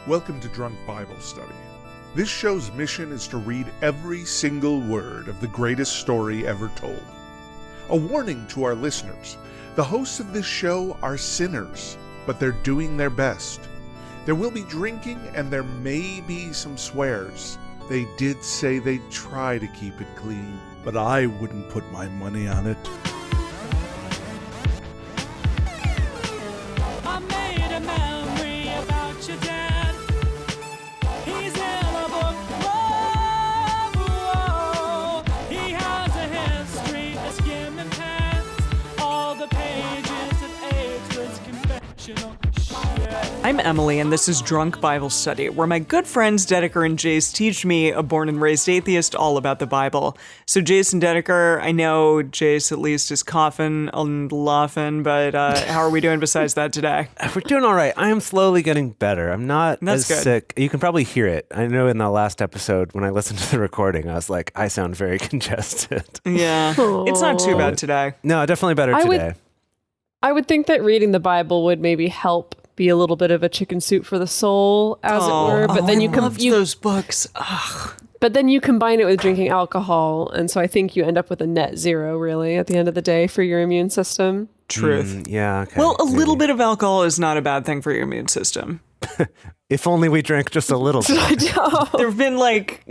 Welcome to Drunk Bible Study. This show's mission is to read every single word of the greatest story ever told. A warning to our listeners, the hosts of this show are sinners, but they're doing their best. There will be drinking and there may be some swears. They did say they'd try to keep it clean, but I wouldn't put my money on it. I made a memory about your dad. He's in a book. Whoa, whoa. He has a history of skimming past all the pages of ageless confessional shit. I'm Emily, and this is Drunk Bible Study, where my good friends Dedeker and Jace teach me, a born and raised atheist, all about the Bible. So Jace and Dedeker, I know Jace at least is coughing and laughing, but how are we doing besides that today? We're doing all right. I am slowly getting better. I'm not That's as good. sick. You can probably hear it. I know in the last episode when I listened to the recording, I was like, I sound very congested. Yeah, it's not too bad today. No, definitely better today. I would think that reading the Bible would maybe help be a little bit of a chicken soup for the soul, as it were. But then I loved those books. Ugh. But then you combine it with drinking alcohol, and so I think you end up with a net zero, really, at the end of the day for your immune system. Truth. Yeah. Okay, Well, a little maybe. bit of alcohol is not a bad thing for your immune system. If only we drank just a little bit. There have been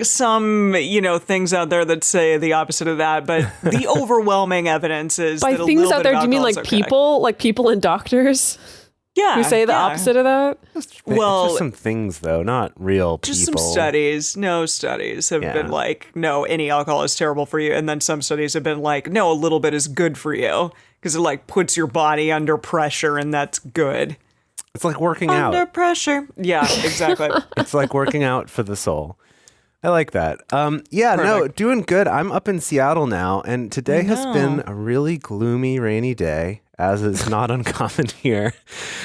some, things out there that say the opposite of that, but the overwhelming evidence is By that a things little out bit there, of do you mean alcohol is okay. like people and doctors who say the opposite of that? Well, just some things though, not real people. just some studies. No studies have been no, any alcohol is terrible for you. And then some studies have been no, a little bit is good for you because it puts your body under pressure and that's good. It's like working Under out. pressure. Yeah, exactly. It's like working out for the soul. I like that. No, doing good. I'm up in Seattle now, and today has been a really gloomy, rainy day, as is not uncommon here.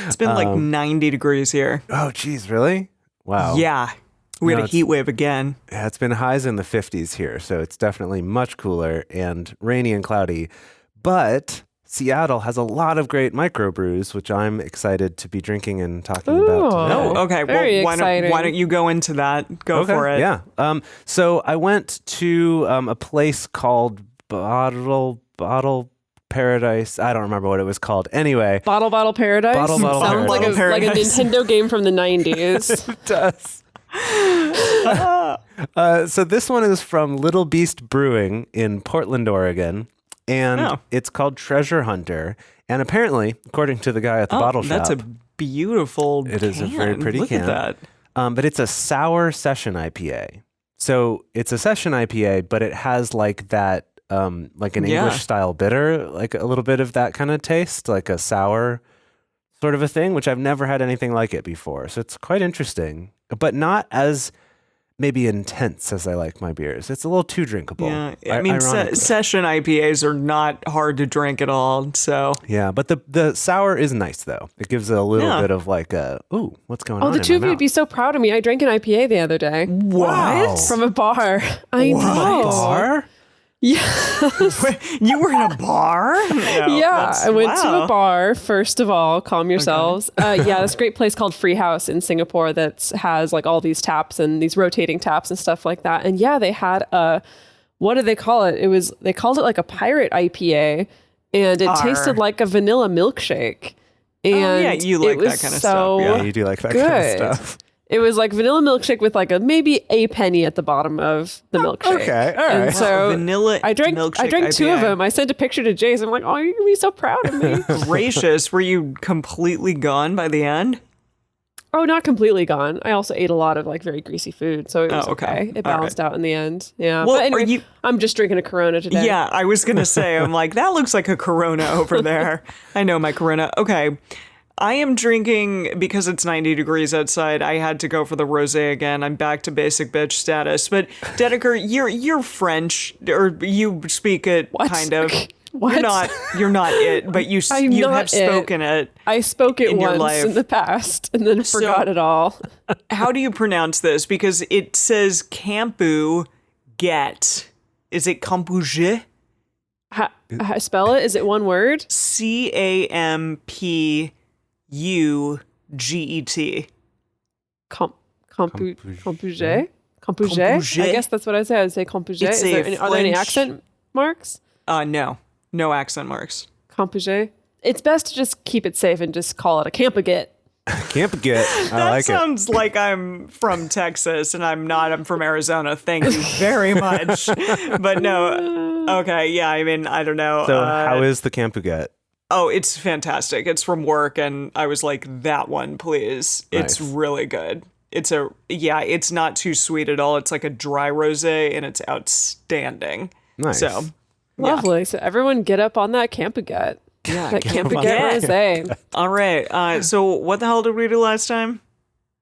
It's been 90 degrees here. Oh, geez, really? Wow. Yeah. We had a it's- heat wave again. Yeah, it's been highs in the 50s here, so it's definitely much cooler and rainy and cloudy. But Seattle has a lot of great microbrews, which I'm excited to be drinking and talking about today. Oh, okay. Very Well, exciting. why don't you go into that? Go for it. Yeah. So I went to a place called Bottle Paradise. I don't remember what it was called. Anyway. Bottle Paradise? Bottle Sounds like a Paradise. Nintendo game from the 90s. It does. So this one is from Little Beast Brewing in Portland, Oregon. And it's called Treasure Hunter. And apparently, according to the guy at the bottle shop, That's a beautiful it is a very pretty Look can. at that. But it's a sour session IPA. So it's a session IPA, but it has that, an English style bitter, a little bit of that kind of taste, like a sour sort of a thing, which I've never had anything like it before. So it's quite interesting, but not as maybe intense as I like my beers. It's a little too drinkable. Yeah, I mean, ironically. session IPAs are not hard to drink at all. So Yeah, but the sour is nice though. It gives a little bit of ooh, what's going on? Oh, the in two my of you would mouth? be so proud of me. I drank an IPA the other day. what? From a bar. I know. Bar? You were in a bar? Yeah, I went to a bar, first of all, calm yourselves. This great place called Free House in Singapore that has all these taps and these rotating taps and stuff like that. And yeah, they had what did they call it? They called it a pirate IPA, and it tasted like a vanilla milkshake. And you like it was that kind of so stuff. Yeah, you do like that kind good. of stuff. It was like vanilla milkshake with maybe a penny at the bottom of the milkshake. Okay, all right. And so vanilla I drank milkshake two of IPA. them. I sent a picture to Jace. I'm like, oh, you're gonna be so proud of me. Gracious, were you completely gone by the end? Oh, not completely gone. I also ate a lot of very greasy food, so it was okay. It All balanced out in the end. Yeah. Well, but anyway, are you- I'm just drinking a Corona today. Yeah, I was going to say, I'm like, that looks like a Corona over there. I know my Corona. Okay. I am drinking, because it's 90 degrees outside, I had to go for the rosé again. I'm back to basic bitch status. But Dedeker, you're French, or you speak it kind of. What? You're not it, but you I'm you not have spoken it. I spoke it in your once life. in the past and then forgot it all. How do you pronounce this? Because it says Campu Get. Is it Campuget? How spell it? Is it one word? CAMPUGET. Compugé? Compugé? I guess that's what I say. I would say compugé. It's Are there any French- accent marks? No accent marks. Compugé. It's best to just keep it safe and just call it a campaget. Can't get. I That like it. sounds like I'm from Texas and I'm not. I'm from Arizona. Thank you very much. But no. Okay. Yeah. I mean, I don't know. So how is the Campuget? Oh, it's fantastic. It's from work, and I was like, that one, please. It's Nice. really good. It's not too sweet at all. It's like a dry rosé, and it's outstanding. Nice. So, Lovely. So everyone get up on that campaget. yeah. That get up on campaget that. rosé. All right. So what the hell did we do last time?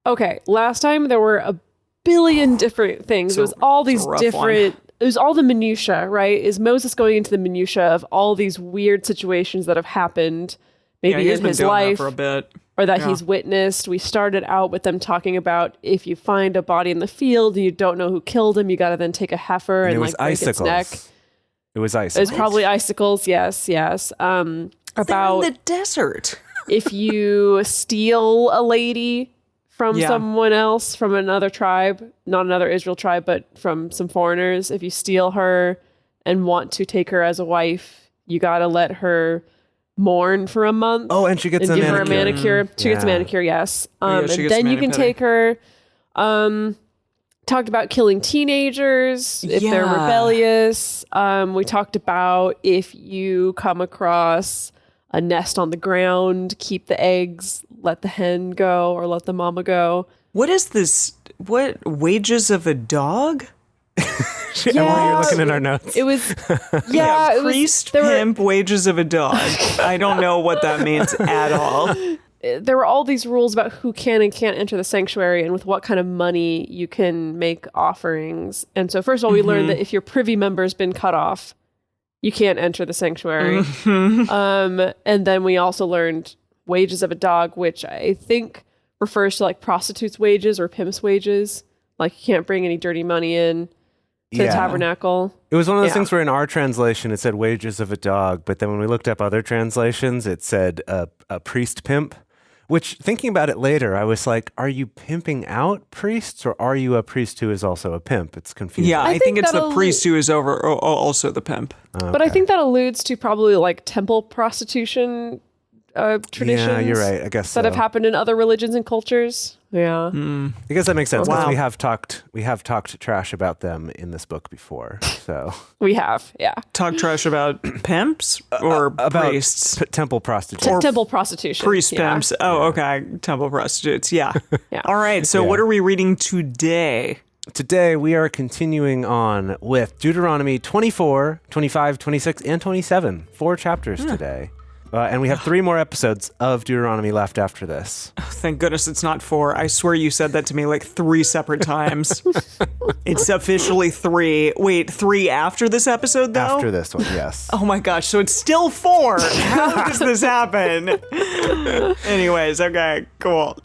Okay, last time there were a billion different things. It was all these rough different. It was all the minutia, right? Is Moses going into the minutia of all these weird situations that have happened, maybe He's in been his doing that life, for a bit. or that Yeah. he's witnessed. We started out with them talking about if you find a body in the field and you don't know who killed him, you got to then take a heifer and it like was break its icicles. neck. It was It icicles. was probably icicles. Yes. They're About in the desert. if you steal a lady from Yeah. someone else, from another tribe, not another Israel tribe, but from some foreigners, if you steal her and want to take her as a wife, you got to let her mourn for a month. Oh, and she gets and a give her a manicure. manicure. She gets a Yeah. manicure, yes. yeah, And she gets then you can mani-pedi. take her. Talked about killing teenagers if they're Yeah. rebellious. We talked about if you come across a nest on the ground, keep the eggs, let the hen go or let the mama go. What is this? What, wages of a dog? Emily, you're looking at our notes. It was, yeah, it was, Priest, there were- pimp, wages of a dog. I don't know what that means at all. there were all these rules about who can and can't enter the sanctuary and with what kind of money you can make offerings. And so first of all, we learned that if your privy member's been cut off, you can't enter the sanctuary. And then we also learned wages of a dog, which I think refers to like prostitutes' wages or pimps' wages. Like you can't bring any dirty money in to the Yeah. tabernacle. It was one of those Yeah. things where in our translation it said wages of a dog, but then when we looked up other translations, it said a priest pimp. Which, thinking about it later, I was like, are you pimping out priests or are you a priest who is also a pimp? It's confusing. Yeah, I think think it's the that'll- priest who is also the pimp. But I think that alludes to probably like temple prostitution traditions. Yeah, you're right. I guess so. That have happened in other religions and cultures. Yeah. I guess that makes sense because Wow. we have talked trash about them in this book before. So We have. Yeah. Talk trash about pimps or about priests? temple prostitutes. Temple prostitution. Priest yeah. pimps. Oh, okay. Temple prostitutes. Yeah. Yeah. All right. So, Yeah. what are we reading today? Today we are continuing on with Deuteronomy 24, 25, 26, and 27. 4 chapters today. And we have 3 more episodes of Deuteronomy left after this. Thank goodness it's not 4. I swear you said that to me like 3 separate times. It's officially 3. Wait, 3 after this episode, though? After this one, yes. Oh my gosh, so it's still 4. How does this happen? Anyways, okay, cool.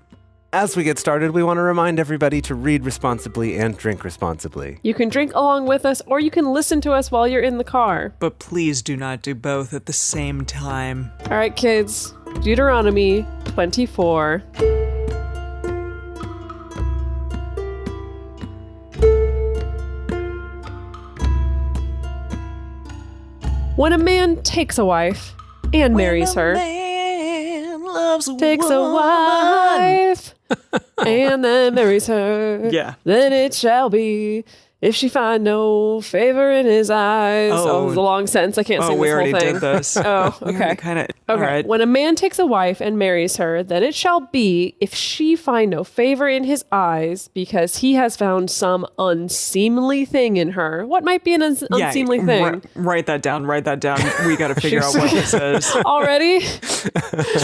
As we get started, we want to remind everybody to read responsibly and drink responsibly. You can drink along with us or you can listen to us while you're in the car. But please do not do both at the same time. All right, kids. Deuteronomy 24. When a man takes a wife and marries her, Man loves a takes a woman. wife and then marries her, Yeah. then it shall be if she find no favor in his eyes. Oh. It's a long sentence. I can't Oh, sing we this already whole thing. did this. Oh, okay. Kind of. Okay. All right. When a man takes a wife and marries her, then it shall be if she find no favor in his eyes, because he has found some unseemly thing in her. What might be an unseemly thing? Write that down. Write that down. We got to figure out what this is. Already?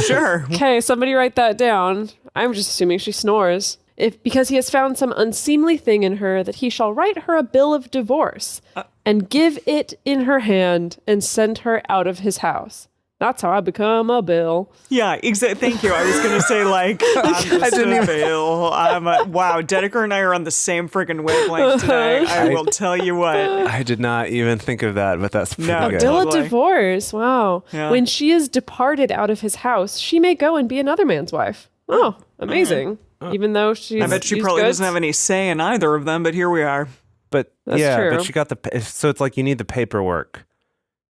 Sure. Okay, somebody write that down. I'm just assuming she snores. Because he has found some unseemly thing in her, that he shall write her a bill of divorce and give it in her hand and send her out of his house. That's how I become a bill. Yeah, exactly. Thank you. I was going to say, like, I'm just a bill. Wow, Dedeker and I are on the same freaking wavelength today. I will tell you what. I did not even think of that, but that's pretty No, good. Bill of Totally. divorce. Wow. Yeah. When she is departed out of his house, she may go and be another man's wife. Oh, amazing. Even though I bet she probably doesn't have any say in either of them, but here we are. But That's yeah, true. but she got so it's like you need the paperwork.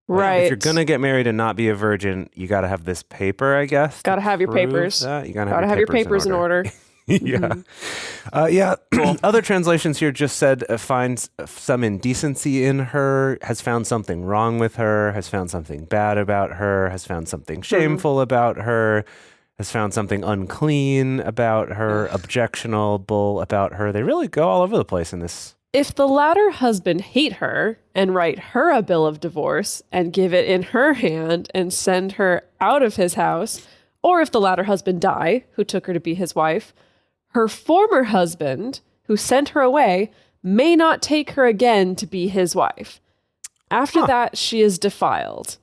Right. If you're going to get married and not be a virgin, you got to have this paper, I guess. Gotta have your prove papers. that. You gotta have your papers in order. Yeah. Yeah. Other translations here just said finds some indecency in her, has found something wrong with her, has found something bad about her, has found something shameful about her, has found something unclean about her, objectionable about her. They really go all over the place in this. If the latter husband hate her and write her a bill of divorce and give it in her hand and send her out of his house, or if the latter husband die, who took her to be his wife, her former husband, who sent her away, may not take her again to be his wife. After that, she is defiled.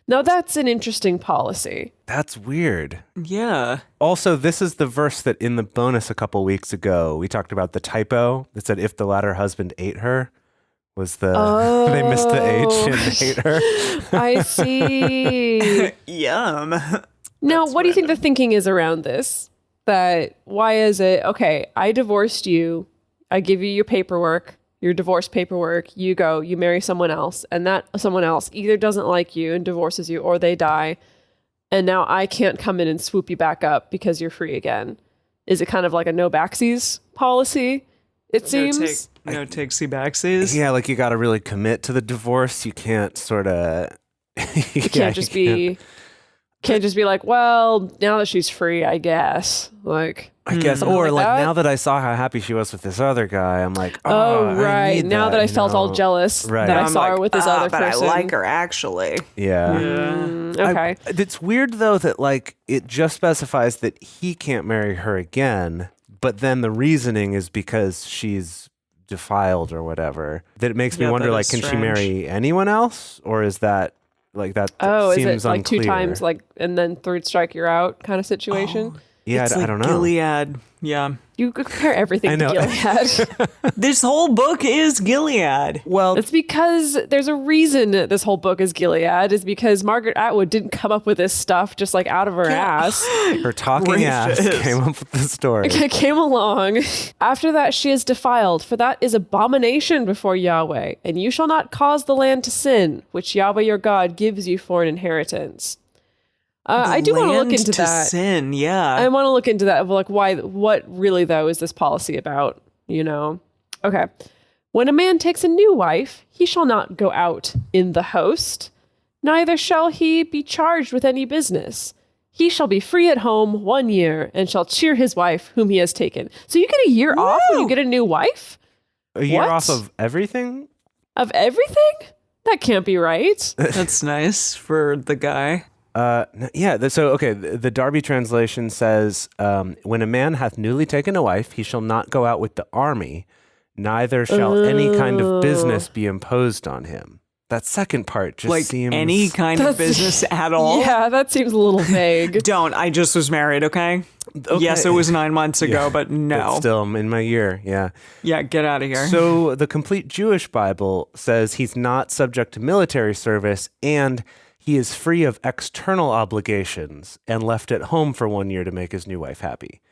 Now, that's an interesting policy. That's weird. Yeah. Also, this is the verse that in the bonus a couple weeks ago, we talked about the typo that said if the latter husband ate her, was the, they missed the H and ate her. I see. Yum. Now, what do you think the thinking is around this? That why is it, okay, I divorced you, I give you your paperwork, your divorce paperwork, you go, you marry someone else, and that someone else either doesn't like you and divorces you or they die, and now I can't come in and swoop you back up because you're free again. Is it kind of like a no backsies policy, it seems? No takesy backsies. Yeah, like you got to really commit to the divorce. You can't sort of... You can't just be... Can't just be like, well, now that she's free, I guess. Like, I guess, or like that? now that I saw how happy she was with this other guy, I'm like, oh, I right. need Now that I you felt all know? jealous Right. that I I'm saw her like, with this other but person. I like her actually. Yeah. Okay. It's weird though that like it just specifies that he can't marry her again, but then the reasoning is because she's defiled or whatever. That it makes me Yeah, wonder, that like, is can she strange. marry anyone else, or is that like that? Oh, is seems it like unclear. 2 times, like, and then third strike, you're out kind of situation? Yeah, It's I like don't know. Gilead. Yeah. You could compare everything I know. to Gilead. This whole book is Gilead. Well, It's because there's a reason this whole book is Gilead, is because Margaret Atwood didn't come up with this stuff just like out of her ass. her talking ass Gracious. came up with the story. It came along. After that, she is defiled, for that is abomination before Yahweh, and you shall not cause the land to sin, which Yahweh your God gives you for an inheritance. I do want to look Land into to that. sin, yeah. I want to look into that of like what really though is this policy about, you know? Okay. When a man takes a new wife, he shall not go out in the host, neither shall he be charged with any business. He shall be free at home 1 year and shall cheer his wife whom he has taken. So you get a year off when you get a new wife? A year What? off of everything? Of everything? That can't be right. That's nice for the guy. Yeah. So, okay, the Darby translation says, when a man hath newly taken a wife, he shall not go out with the army, neither shall any kind of business be imposed on him. That second part just Like seems... any kind of business at all. Yeah, that seems a little vague. Don't. I just was married, okay? Yes, it was 9 months ago, but no. But still, I'm in my year, yeah. Yeah, get out of here. So the Complete Jewish Bible says he's not subject to military service and he is free of external obligations and left at home for 1 year to make his new wife happy.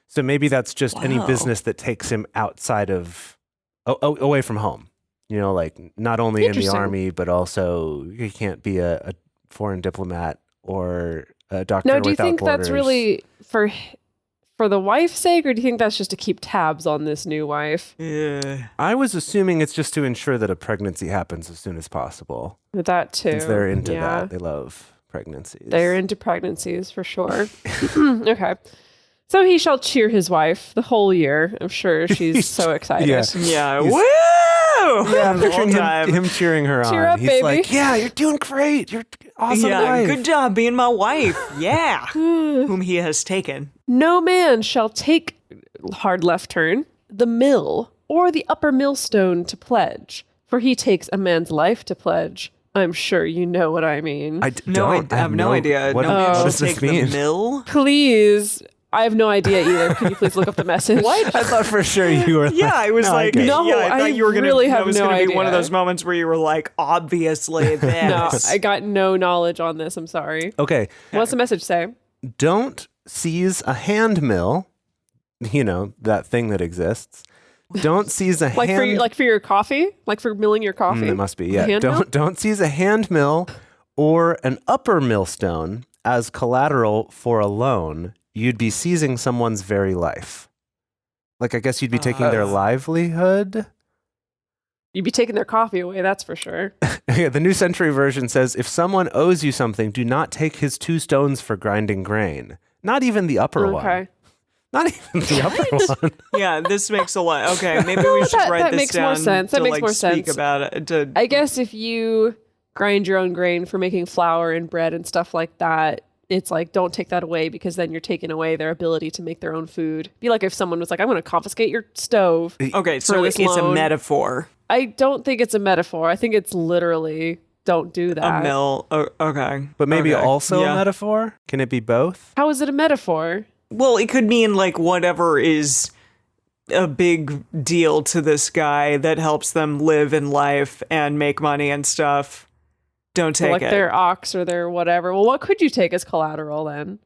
So maybe that's just any Wow. business that takes him outside of, away from home. You know, like not only in the Interesting. army, but also he can't be a foreign diplomat or a doctor Now, do you without think borders. that's really for the wife's sake, or do you think that's just to keep tabs on this new wife? Yeah. I was assuming it's just to ensure that a pregnancy happens as soon as possible. With that too. Since they're into Yeah. that. They love pregnancies. They're into pregnancies for sure. Okay. So he shall cheer his wife the whole year. I'm sure she's so excited. Yeah. Yeah. He's- Woo! Yeah, I'm The whole picturing time. him cheering her Cheer on. up, He's baby. like, yeah, you're doing great. You're awesome Yeah, wife. good job being my wife. Yeah. Whom he has taken. No man shall take, hard left turn, the mill or the upper millstone to pledge, for he takes a man's life to pledge. I'm sure you know what I mean. I I have no idea. What, no man what shall does this take mean? the mill. Please. I have no idea either. Can you please look up the message? What? I thought for sure you were Yeah, I was no, like, get it. No, yeah, I thought I you were gonna. really have that was no gonna be one of idea. those moments where you were like, obviously this. No, I got no knowledge on this. I'm sorry. Okay, What's the message say? don't seize a hand mill, you know, that thing that exists. Don't seize a Like hand... for your coffee? Like for milling your coffee? It must be, The yeah. hand mill? Don't seize a hand mill or an upper millstone as collateral for a loan. You'd be seizing someone's very life. Like, I guess you'd be taking their livelihood. You'd be taking their coffee away, that's for sure. The New Century Version says, if someone owes you something, do not take his 2 stones for grinding grain. Not even the upper one. Not even the upper one. Yeah, this makes a lot. Okay, maybe we should write that this makes down more sense. That to makes more speak sense. about it. I guess if you grind your own grain for making flour and bread and stuff like that, it's like, don't take that away, because then you're taking away their ability to make their own food. Be like if someone was like, I'm going to confiscate your stove. Okay, so this it's a loan. metaphor. I don't think it's a metaphor. I think it's literally, don't do that. A mill. Okay. But maybe Okay. also Yeah. a metaphor? Can it be both? How is it a metaphor? Well, it could mean like whatever is a big deal to this guy that helps them live in life and make money and stuff. Don't take Like it. their ox or their whatever. Well, what could you take as collateral then?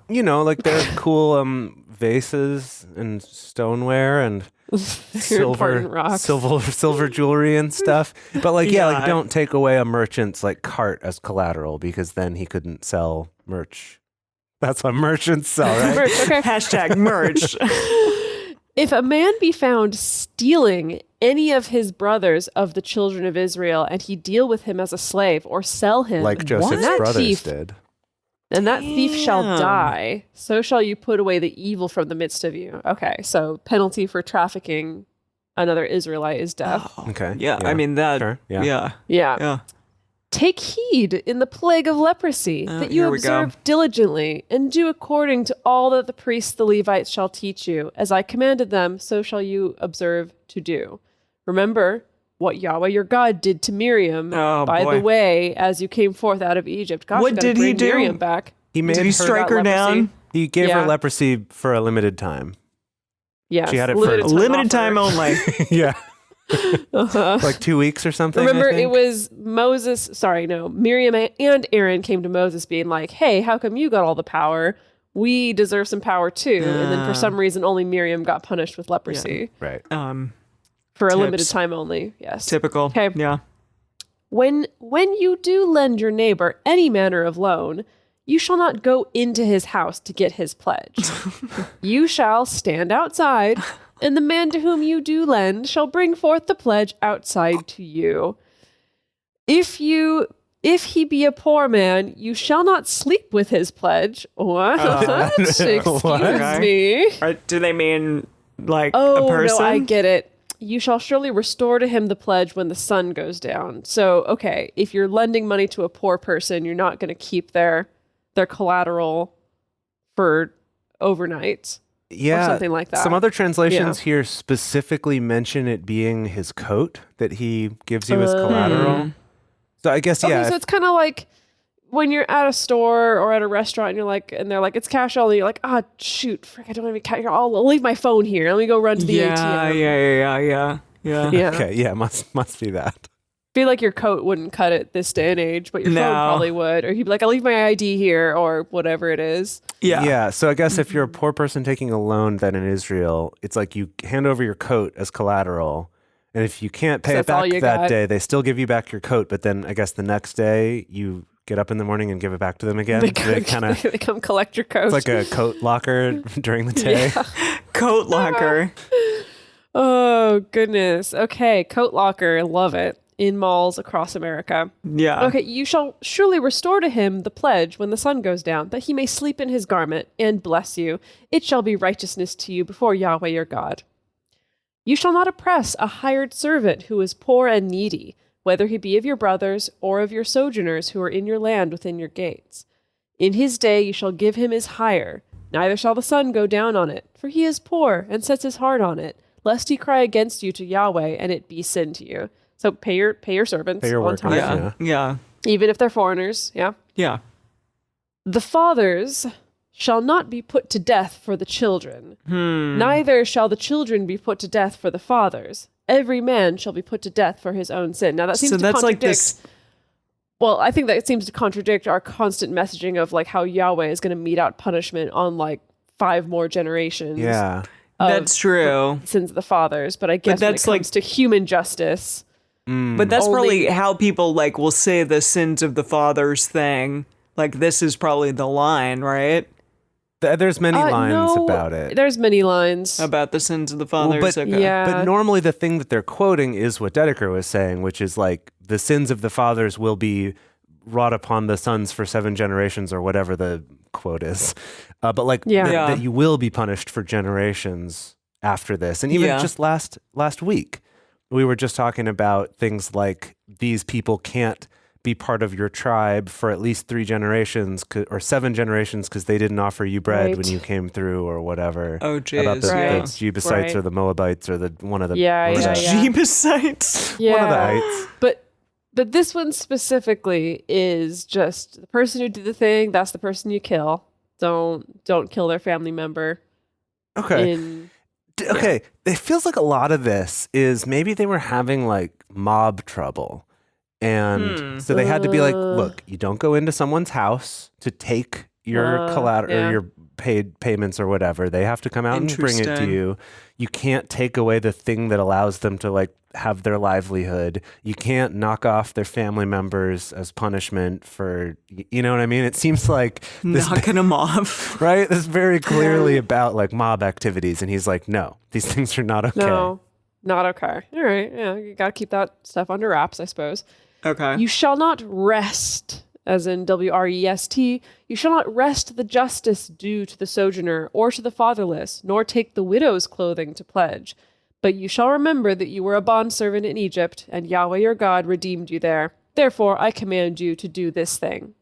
You know, like they're cool vases and stoneware and important rocks. silver jewelry and stuff. But like, yeah, like Yeah. don't take away a merchant's like cart as collateral, because then he couldn't sell merch. That's what merchants sell, right? Merch, okay. Hashtag merch. If a man be found stealing any of his brothers of the children of Israel, and he deal with him as a slave or sell him, Like Joseph's that brothers thief, did. and that thief shall Damn. die, so shall you put away the evil from the midst of you. Okay, so penalty for trafficking another Israelite is death. Okay. Yeah, I mean that. Sure, yeah. Yeah. Yeah. Yeah. Take heed in the plague of leprosy, that you here we go. observe diligently, and do according to all that the priests the Levites shall teach you. As I commanded them, so shall you observe to do. Remember what Yahweh your God did to Miriam Oh, by boy. the way as you came forth out of Egypt. Gosh, What we gotta did he bring do? Miriam back. He made Did he her, strike got her leprosy. down? he gave Yeah. her leprosy for a limited time. Yes, She had it for Limited time offer. only. Yeah. Like 2 weeks or something. Remember, I think? it was Miriam and Aaron came to Moses being like, hey, how come you got all the power? We deserve some power too. And then for some reason, only Miriam got punished with leprosy Right. for a Tips. limited time only. Yes. Typical. Okay. Yeah. When you do lend your neighbor any manner of loan, you shall not go into his house to get his pledge. You shall stand outside, and the man to whom you do lend shall bring forth the pledge outside to you. If he be a poor man, you shall not sleep with his pledge. What? Excuse Okay. me. Do they mean like Oh, a person? no, I get it. You shall surely restore to him the pledge when the sun goes down. So, okay, if you're lending money to a poor person, you're not going to keep their collateral for overnight. Yeah. something like that. Some other translations here specifically mention it being his coat that he gives you as collateral. So I guess, yeah. Okay, so it's kind of like when you're at a store or at a restaurant and you're like, and they're like, it's cash only. You're like, ah, shoot, frick, I don't have any cash. I'll leave my phone here. Let me go run to the ATM. Yeah. Yeah. Okay, yeah, must be that. Feel like your coat wouldn't cut it this day and age, but your phone No. probably would. Or you'd be like, I'll leave my ID here or whatever it is. Yeah. So I guess if you're a poor person taking a loan then in Israel, it's like you hand over your coat as collateral. And if you can't pay it That's all back you that got. day, they still give you back your coat. But then I guess the next day you get up in the morning and give it back to them again. They kind of, They come collect your coat. it's like a coat locker during the day. Coat locker. Oh, goodness. Okay, coat locker. Love it. In malls across America. Yeah. Okay, you shall surely restore to him the pledge when the sun goes down, that he may sleep in his garment and bless you. It shall be righteousness to you before Yahweh your God. You shall not oppress a hired servant who is poor and needy, whether he be of your brothers or of your sojourners who are in your land within your gates. In his day you shall give him his hire, neither shall the sun go down on it, for he is poor and sets his heart on it, lest he cry against you to Yahweh and it be sin to you. So pay your servants Pay your on workers, time, Yeah. Yeah. even if they're foreigners. Yeah. Yeah. The fathers shall not be put to death for the children, neither shall the children be put to death for the fathers. Every man shall be put to death for his own sin. Now that seems So to that's like contradict this. well, I think that it seems to contradict our constant messaging of like how Yahweh is going to mete out punishment on like 5 more generations. Yeah. That's true. Sins of the fathers, but I guess when it that's comes to human justice, But that's probably how people like will say the sins of the fathers thing. Like this is probably the line, right? There's many lines no, about it. There's many lines. About the sins of the fathers. but, Okay. yeah. But normally the thing that they're quoting is what Dedeker was saying, which is like the sins of the fathers will be wrought upon the sons for 7 generations or whatever the quote is. But like that you will be punished for generations after this. And even just last week, we were just talking about things like these people can't be part of your tribe for at least 3 generations or 7 generations because they didn't offer you bread when you came through or whatever. Oh, geez. About the Jebusites or the Moabites or one of the Jebusites. Yeah. One of the heights. But this one specifically is just the person who did the thing. That's the person you kill. Don't kill their family member. Okay. Okay. It feels like a lot of this is maybe they were having like mob trouble. And so they had to be like, look, you don't go into someone's house to take your collateral or your paid payments or whatever. They have to come out and bring it to you. You can't take away the thing that allows them to like have their livelihood. You can't knock off their family members as punishment for, you know what I mean? It seems like knocking them off. Right? This is very clearly about like mob activities. And he's like, no, these things are not okay. No, not okay. All right. Yeah, you got to keep that stuff under wraps, I suppose. Okay. You shall not wrest, as in W-R-E-S-T, you shall not wrest the justice due to the sojourner or to the fatherless, nor take the widow's clothing to pledge. But you shall remember that you were a bondservant in Egypt, and Yahweh your God redeemed you there. Therefore, I command you to do this thing.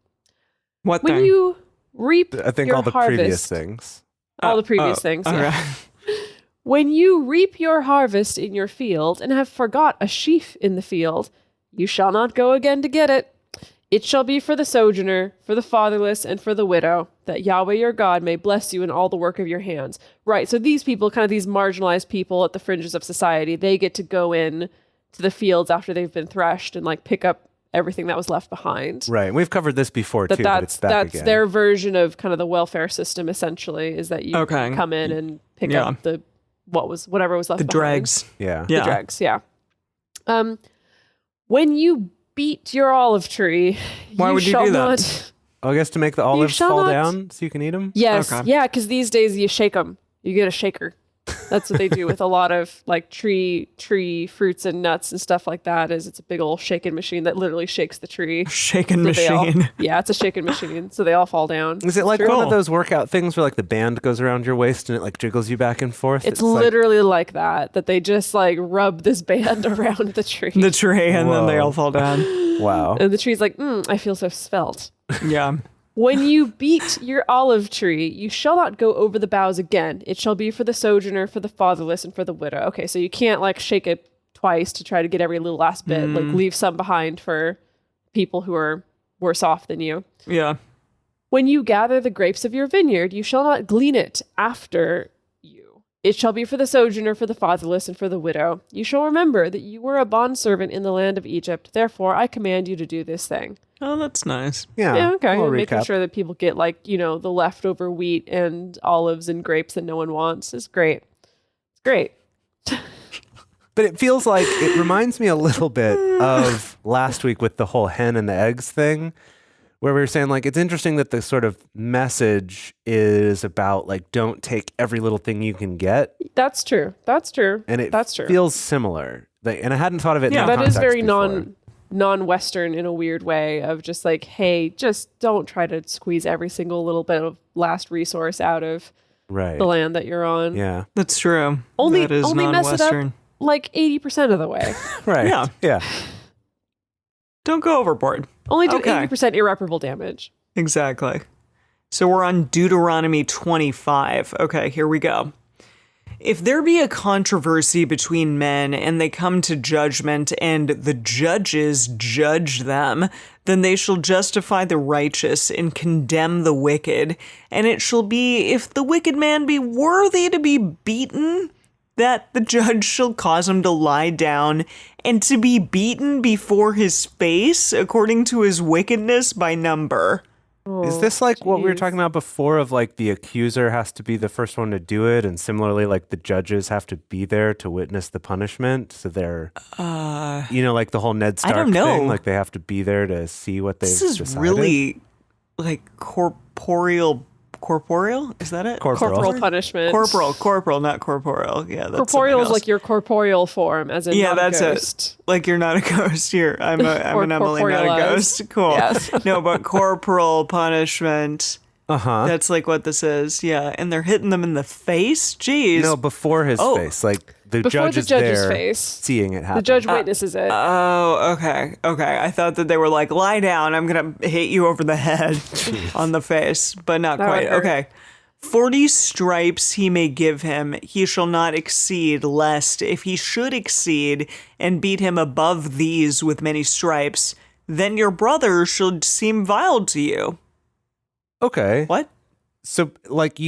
What when thing? you reap I think your all the harvest, previous things. All the previous things, all yeah. right. When you reap your harvest in your field and have forgot a sheaf in the field, you shall not go again to get it. It shall be for the sojourner, for the fatherless, and for the widow, that Yahweh your God may bless you in all the work of your hands. Right, so these people, kind of these marginalized people at the fringes of society, they get to go in to the fields after they've been threshed and like pick up everything that was left behind. Right, and we've covered this before too, but it's back that's again. their version of kind of the welfare system, essentially, is that you come in and pick up whatever was left behind. Dregs. Yeah. The dregs, yeah. When you beat your olive tree, why would you do that? I guess to make the olives fall down so you can eat them? Yes, yeah, because these days you shake them. You get a shaker. That's what they do with a lot of like tree fruits and nuts and stuff like that. Is it's a big old shaking machine that literally shakes the tree. Shaking machine. Yeah, it's a shaking machine, so they all fall down. Is it like one of those workout things where like the band goes around your waist and it like jiggles you back and forth? It's literally like that they just like rub this band around the tree. The tree, and then they all fall down. Wow. And the tree's like, I feel so svelte. Yeah. When you beat your olive tree, you shall not go over the boughs again. It shall be for the sojourner, for the fatherless, and for the widow. Okay, so you can't like shake it twice to try to get every little last bit. Like leave some behind for people who are worse off than you. Yeah. When you gather the grapes of your vineyard, you shall not glean it after you. It shall be for the sojourner, for the fatherless, and for the widow. You shall remember that you were a bondservant in the land of Egypt. Therefore, I command you to do this thing. Oh, that's nice. Yeah, okay. We'll Making recap. sure that people get like, the leftover wheat and olives and grapes that no one wants is great. It's great. But it feels like it reminds me a little bit of last week with the whole hen and the eggs thing, where we were saying like it's interesting that the sort of message is about like don't take every little thing you can get. That's true. And it That's true. feels similar. And I hadn't thought of it in that that is context very before. non-Western in a weird way of just like, hey, just don't try to squeeze every single little bit of last resource out of Right. the land that you're on. Yeah. That's true. Only that is mess it non-Western. up like 80% of the way. Right. Yeah. Yeah. Don't go overboard. Only do Okay. 80% irreparable damage. Exactly. So we're on Deuteronomy 25. Okay, here we go. If there be a controversy between men and they come to judgment and the judges judge them, then they shall justify the righteous and condemn the wicked. And it shall be, if the wicked man be worthy to be beaten, that the judge shall cause him to lie down and to be beaten before his face according to his wickedness by number. Is this like what we were talking about before of like the accuser has to be the first one to do it, and similarly like the judges have to be there to witness the punishment? So they're, like the whole Ned Stark don't know. thing, like they have to be there to see what they've decided. This is really like corporeal. Is that it? Corporal punishment. Corporal, not corporeal. Yeah, that's Corporeal is like your corporeal form, as in yeah, not that's a ghost. it. Like you're not a ghost. I'm an Emily, not a ghost. Cool. Yes. No, but corporal punishment. That's like what this is. Yeah, and they're hitting them in the face. Jeez. no, before his face, like the Before judge the is judge's there face. seeing it happen. The judge witnesses it. Oh, okay. I thought that they were like, lie down. I'm gonna hit you over the head on the face, but not That quite. would hurt. Okay. 40 stripes he may give him, he shall not exceed, lest if he should exceed and beat him above these with many stripes, then your brother should seem vile to you. Okay. What? So like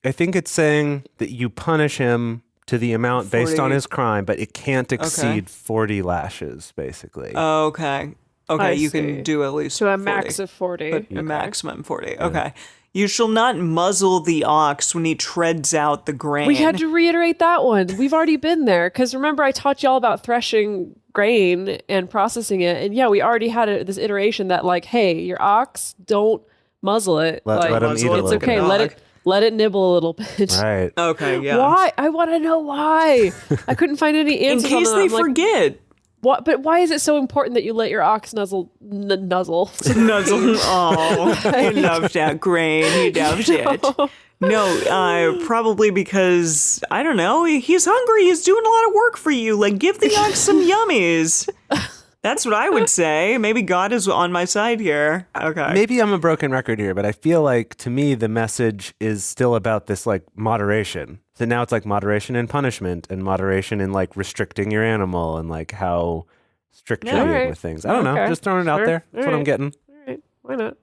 I think it's saying that you punish him to the amount based 40. on his crime, but it can't exceed 40 lashes, basically. Okay. I You see. can do at least to a 40, max of 40. but a maximum 40. Okay. You shall not muzzle the ox when he treads out the grain. We had to reiterate that one. We've already been there. Because remember, I taught you all about threshing grain and processing it. And yeah, we already had this iteration that like, hey, your ox, don't muzzle it. Let him eat a it's little okay. bit. Let it nibble a little bit. Right. Okay, yeah. Why? I want to know why. I couldn't find any In answers. case on they that. I'm like, forget. what? But why is it so important that you let your ox nuzzle? Nuzzle. Oh, he loved that grain. He loved it. No, probably because, I don't know, he's hungry. He's doing a lot of work for you. Like, give the ox some yummies. That's what I would say. Maybe God is on my side here. Okay. Maybe I'm a broken record here, but I feel like to me the message is still about this like moderation. So now it's like moderation in punishment and moderation in like restricting your animal and like how strict you're being with things. I don't know. Okay. Just throwing it out Sure. there. That's what I'm getting. All right. Why not?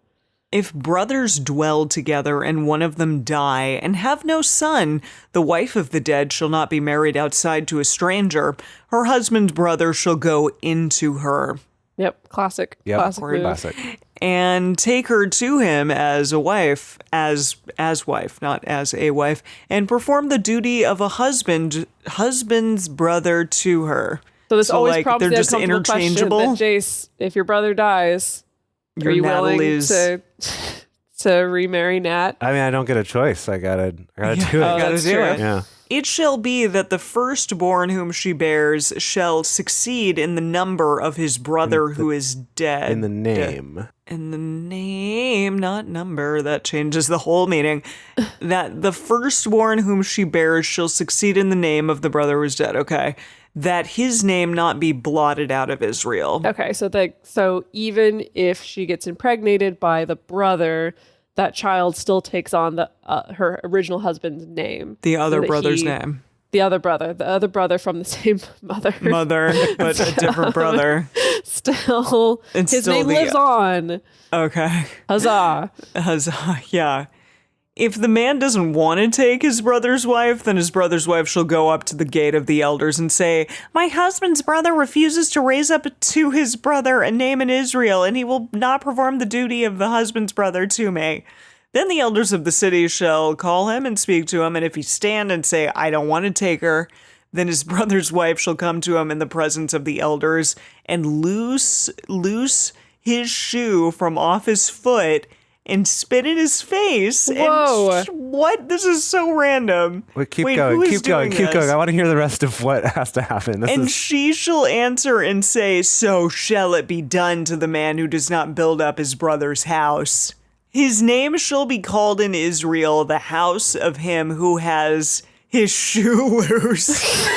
If brothers dwell together and one of them die and have no son, the wife of the dead shall not be married outside to a stranger. Her husband's brother shall go into her Yep. Classic. Yep. Classic move. Classic. and take her to him as a wife, as wife, not as a wife, and perform the duty of a husband's brother to her. So this always like, prompts they're the just uncomfortable question interchangeable. that, Jace, if your brother dies, Your are you willing Natalie's- to remarry Nat? I mean, I don't get a choice. I gotta do it. gotta that's do true. it. Yeah. It shall be that the firstborn whom she bears shall succeed in the number of his brother who is dead. In the name. In the name, not number. That changes the whole meaning. That the firstborn whom she bears shall succeed in the name of the brother who is dead. Okay. That his name not be blotted out of Israel. Okay, so even if she gets impregnated by the brother, that child still takes on the her original husband's name. The other so that brother's name. The other brother from the same mother. Mother, but a different brother. Still, And his still name the- lives on. Okay. Huzzah! Yeah. If the man doesn't want to take his brother's wife, then his brother's wife shall go up to the gate of the elders and say, "My husband's brother refuses to raise up to his brother a name in Israel, and he will not perform the duty of the husband's brother to me." Then the elders of the city shall call him and speak to him, and if he stand and say, "I don't want to take her," then his brother's wife shall come to him in the presence of the elders and loose his shoe from off his foot and spit in his face. Whoa. And what? This is so random. Wait, keep who going. is Keep going. doing Keep going. this? I want to hear the rest of what has to happen. This And is she shall answer and say, "So shall it be done to the man who does not build up his brother's house. His name shall be called in Israel the house of him who has his shoe loose."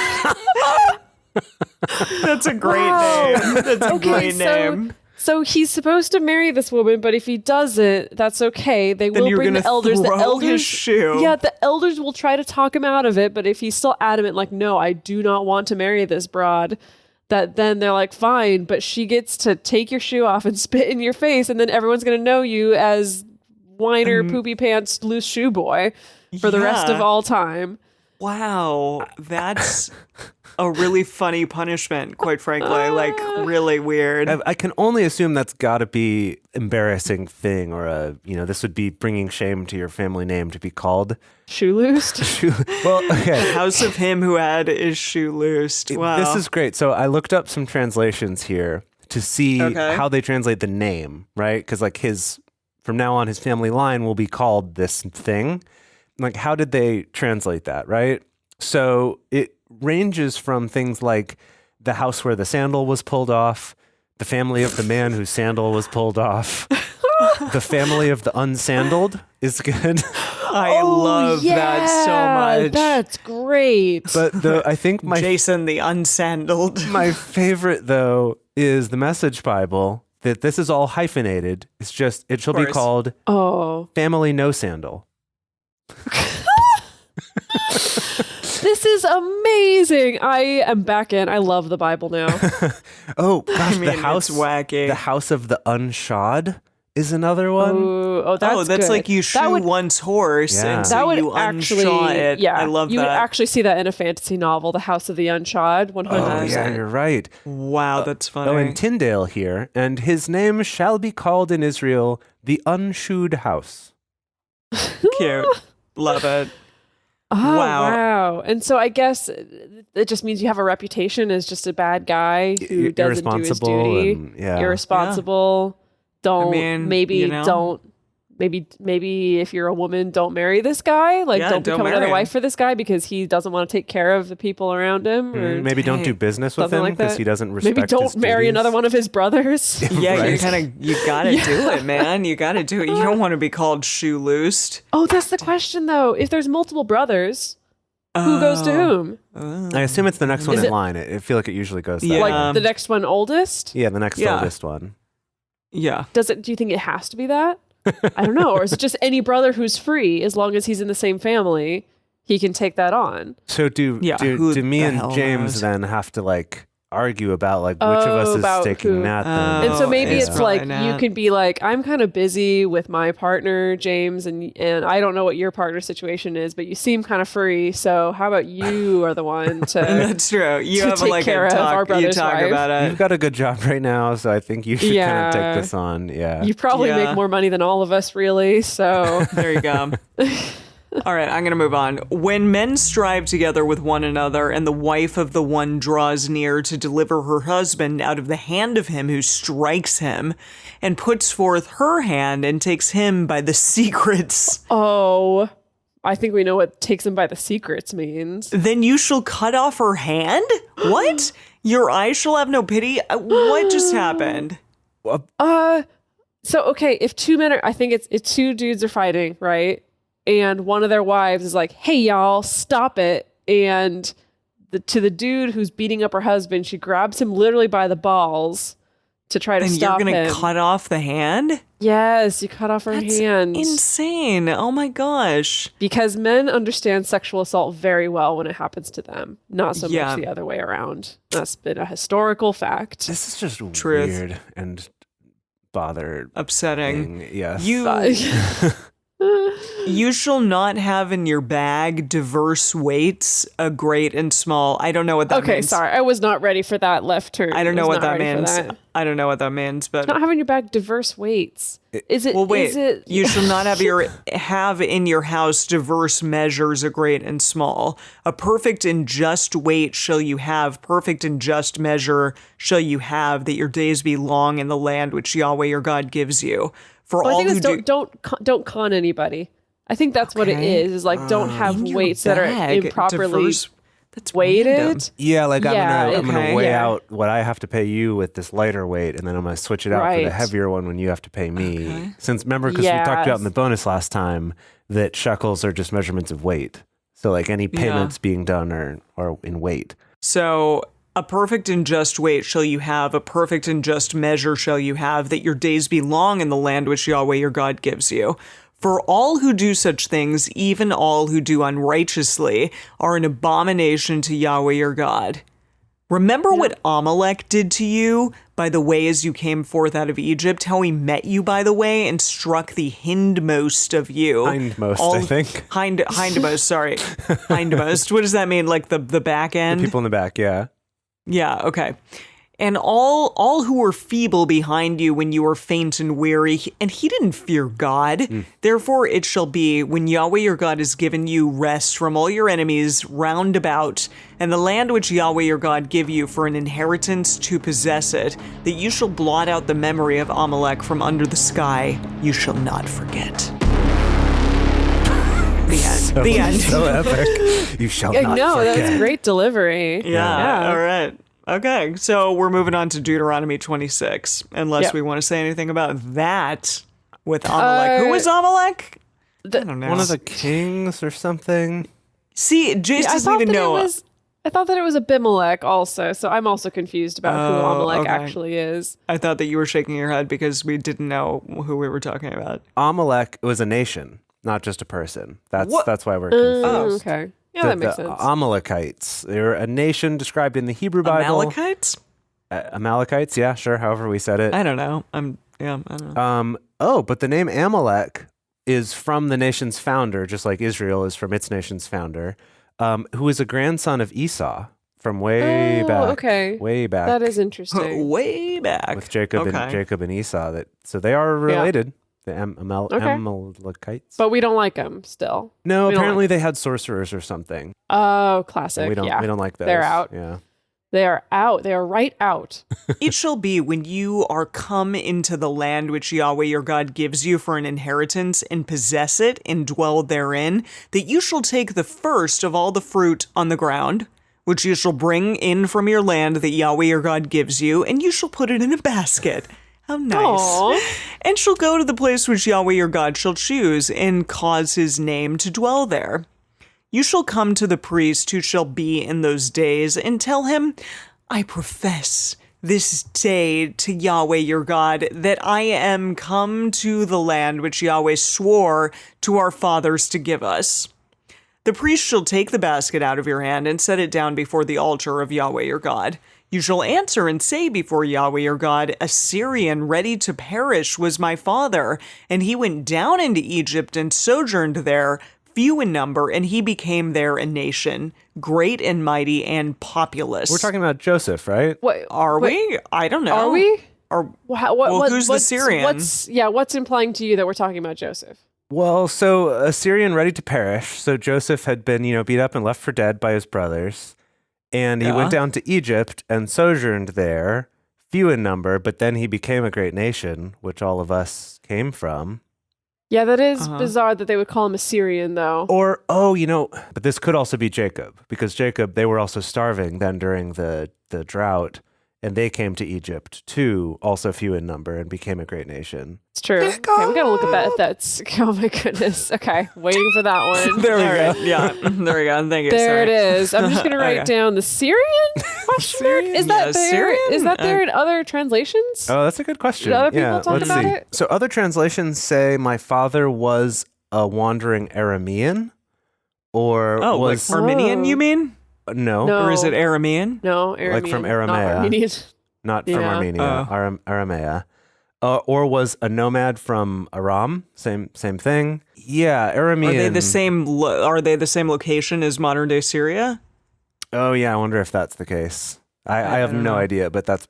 That's a great name. That's a great name. So he's supposed to marry this woman, but if he doesn't, that's okay. They Then will you're bring the gonna elders. The throw elders, his shoe. Yeah, the elders will try to talk him out of it, but if he's still adamant, like, no, I do not want to marry this broad, that then they're like, fine, but she gets to take your shoe off and spit in your face, and then everyone's gonna know you as whiner, poopy pants, loose shoe boy for the rest Yeah. of all time. Wow, that's a really funny punishment, quite frankly. Like, really weird. I can only assume that's got to be embarrassing thing, or this would be bringing shame to your family name to be called Shoe loosed? Well, okay. House of him who had his shoe loosed. Wow. This is great. So I looked up some translations here to see how they translate the name, right? Because like from now on, his family line will be called this thing. Like, how did they translate that, right? So it ranges from things like the house where the sandal was pulled off, the family of the man whose sandal was pulled off, the family of the unsandaled is good. I love that so much. That's great. But I think Jason the unsandaled. my favorite, though, is the Message Bible, that this is all hyphenated. It's just, it shall be called Family No Sandal. This is amazing. I am back in. I love the Bible now. Oh gosh, it's wacky. The house of the unshod is another one. That's that's good. like you shoe one's horse, and so that would you unshaw it. Yeah, I love you that. would actually see that in a fantasy novel, The House of the Unshod, 100%. Oh yeah, you're right. Wow, that's funny. Oh, and Tyndale here, and his name shall be called in Israel the Unshoed House. Cute. Love it. Oh, Wow. And so I guess it just means you have a reputation as just a bad guy who doesn't do his duty. And, Irresponsible. Don't maybe if you're a woman, don't marry this guy. Like, don't become marry another him. wife for this guy because he doesn't want to take care of the people around him. Or Maybe don't do business with something him like because that. he doesn't respect Maybe don't his marry duties. another one of his brothers. Yeah, Right. you gotta do it, man. You gotta do it. You don't want to be called shoe loosed. Oh, that's the question, though. If there's multiple brothers, who goes to whom? I assume it's the next one Is in it- line. I feel like it usually goes that Yeah. way. Like the next one oldest? Yeah, the next oldest one. Yeah. Do you think it has to be that? I don't know. Or is it just any brother who's free, as long as he's in the same family, he can take that on? So do who me the and hell James knows? then have to like argue about like which of us about is taking who. that then? And so maybe it's it's like probably you not. could be like, I'm kind of busy with my partner, James, and I don't know what your partner situation is, but you seem kind of free. So how about you are the one to That's true. You to have take like care a of talk. our You brother's talk wife. about You've it. got a good job right now, so I think you should kind Yeah. of take this on. Yeah. you probably Yeah. make more money than all of us, really. So There you go. All right, I'm going to move on. When men strive together with one another, and the wife of the one draws near to deliver her husband out of the hand of him who strikes him, and puts forth her hand and takes him by the secrets, I think we know what takes him by the secrets means. then you shall cut off her hand? What? Your eye shall have no pity? What just happened? So okay, if two men are, I think it's two dudes are fighting, right? And one of their wives is like, "Hey, y'all, stop it!" And to the dude who's beating up her husband, she grabs him literally by the balls to try to And stop you're going him. to cut off the hand? Yes, you cut off her That's hand insane. Oh my gosh. because men understand sexual assault very well when it happens to them, not so Yeah. much the other way around. That's been a historical fact. This is just Truth. weird and bothered. Upsetting. Yes. You shall not have in your bag diverse weights, a great and small. I don't know what that Okay, means. sorry, I was not ready for that left turn. I don't know was what not that ready for means. that. I don't know what that means, but Not having your bag diverse weights. Is it? well, wait. Is it? You shall not have in your house diverse measures, a great and small. A perfect and just weight shall you have. Perfect and just measure shall you have, that your days be long in the land which Yahweh your God gives you. For Well, I all think who it's don't con anybody. I think that's what it Okay. is. Is like don't have In your weights that are bag, improperly diverse- that's weighted. random. Yeah, like Yeah, I'm gonna okay. weigh Yeah. out what I have to pay you with this lighter weight, and then I'm gonna switch it out for the Right. heavier one when you have to pay me. Okay. Since remember, because we talked about Yes. in the bonus last time that shekels are just measurements of weight. So like any payments being done are in weight. So a perfect and just weight shall you have, a perfect and just measure shall you have, that your days be long in the land which Yahweh your God gives you. For all who do such things, even all who do unrighteously, are an abomination to Yahweh your God. Remember what Amalek did to you, by the way, as you came forth out of Egypt, how he met you, by the way, and struck the hindmost of you. Hindmost, I think. Hindmost, sorry. Hindmost. What does that mean? Like the back end? The people in the back, yeah. Yeah, okay. And all who were feeble behind you when you were faint and weary, and he didn't fear God. Therefore it shall be, when Yahweh your God has given you rest from all your enemies round about, and the land which Yahweh your God give you for an inheritance to possess it, that you shall blot out the memory of Amalek from under the sky. You shall not forget. The end. The end. So epic. You shall not No, forget. that was great delivery. Yeah. All right. Okay, so we're moving on to Deuteronomy 26, unless Yep. we want to say anything about that with Amalek. Who is Amalek? I don't know. One of the kings or something. See, Jace I doesn't thought even that know. I thought that it was Abimelech also, so I'm also confused about who Amalek okay. actually is. I thought that you were shaking your head because we didn't know who we were talking about. Amalek was a nation, not just a person. That's What? that's why we're confused. Oh, okay. Yeah, that makes the sense. Amalekites. They're a nation described in the Hebrew Bible. Amalekites? Amalekites, yeah, sure, however we said it. I don't know. I don't know. But the name Amalek is from the nation's founder, just like Israel is from its nation's founder, who is a grandson of Esau from way back. Okay. Way back. That is interesting. Way back. with Jacob Okay. and Jacob and Esau. So they are related. The Okay. Amalekites. But we don't like them still. No, we don't apparently they had sorcerers or something. Oh, classic. We don't. Yeah. We don't like those. They're out. Yeah. They are out. They are right out. It shall be when you are come into the land which Yahweh your God gives you for an inheritance, and possess it and dwell therein, that you shall take the first of all the fruit on the ground, which you shall bring in from your land that Yahweh your God gives you, and you shall put it in a basket. How nice. Aw. And shall go to the place which Yahweh your God shall choose, and cause his name to dwell there. You shall come to the priest who shall be in those days, and tell him, I profess this day to Yahweh your God that I am come to the land which Yahweh swore to our fathers to give us. The priest shall take the basket out of your hand and set it down before the altar of Yahweh your God. You shall answer and say before Yahweh your God, a Syrian ready to perish was my father, and he went down into Egypt and sojourned there, few in number, and he became there a nation, great and mighty and populous. We're talking about Joseph, right? What Are we? I don't know. Are we? Or who's the Syrian? What's implying to you that we're talking about Joseph? Well, so a Syrian ready to perish. So Joseph had been, beat up and left for dead by his brothers. And he went down to Egypt and sojourned there, few in number, but then he became a great nation, which all of us came from. Yeah, that is bizarre that they would call him a Syrian, though. Or, but this could also be Jacob, because Jacob, they were also starving then during the drought, and they came to Egypt too, also few in number, and became a great nation. It's true. Okay, we gotta look at that. That's oh my goodness. Okay, waiting for that one. There we go. Yeah, there we go. Thank you. There Sorry. it is. I'm just gonna write down the Syrian question mark. Is that Yeah, there? Syrian? Is that there in other translations? Oh, that's a good question. Did other people talk let's about see. it? So other translations say my father was a wandering Aramean, or was like Armenian, you mean? no, No. Or is it Aramean? No, Aramean, Like from not Aramea. Armenian. not from Yeah. Armenia, Aramea, or was a nomad from Aram. Same thing. Yeah, Aramean. Are they the same? Are they the same location as modern day Syria? Oh yeah, I wonder if that's the case. I have don't no know. idea, but that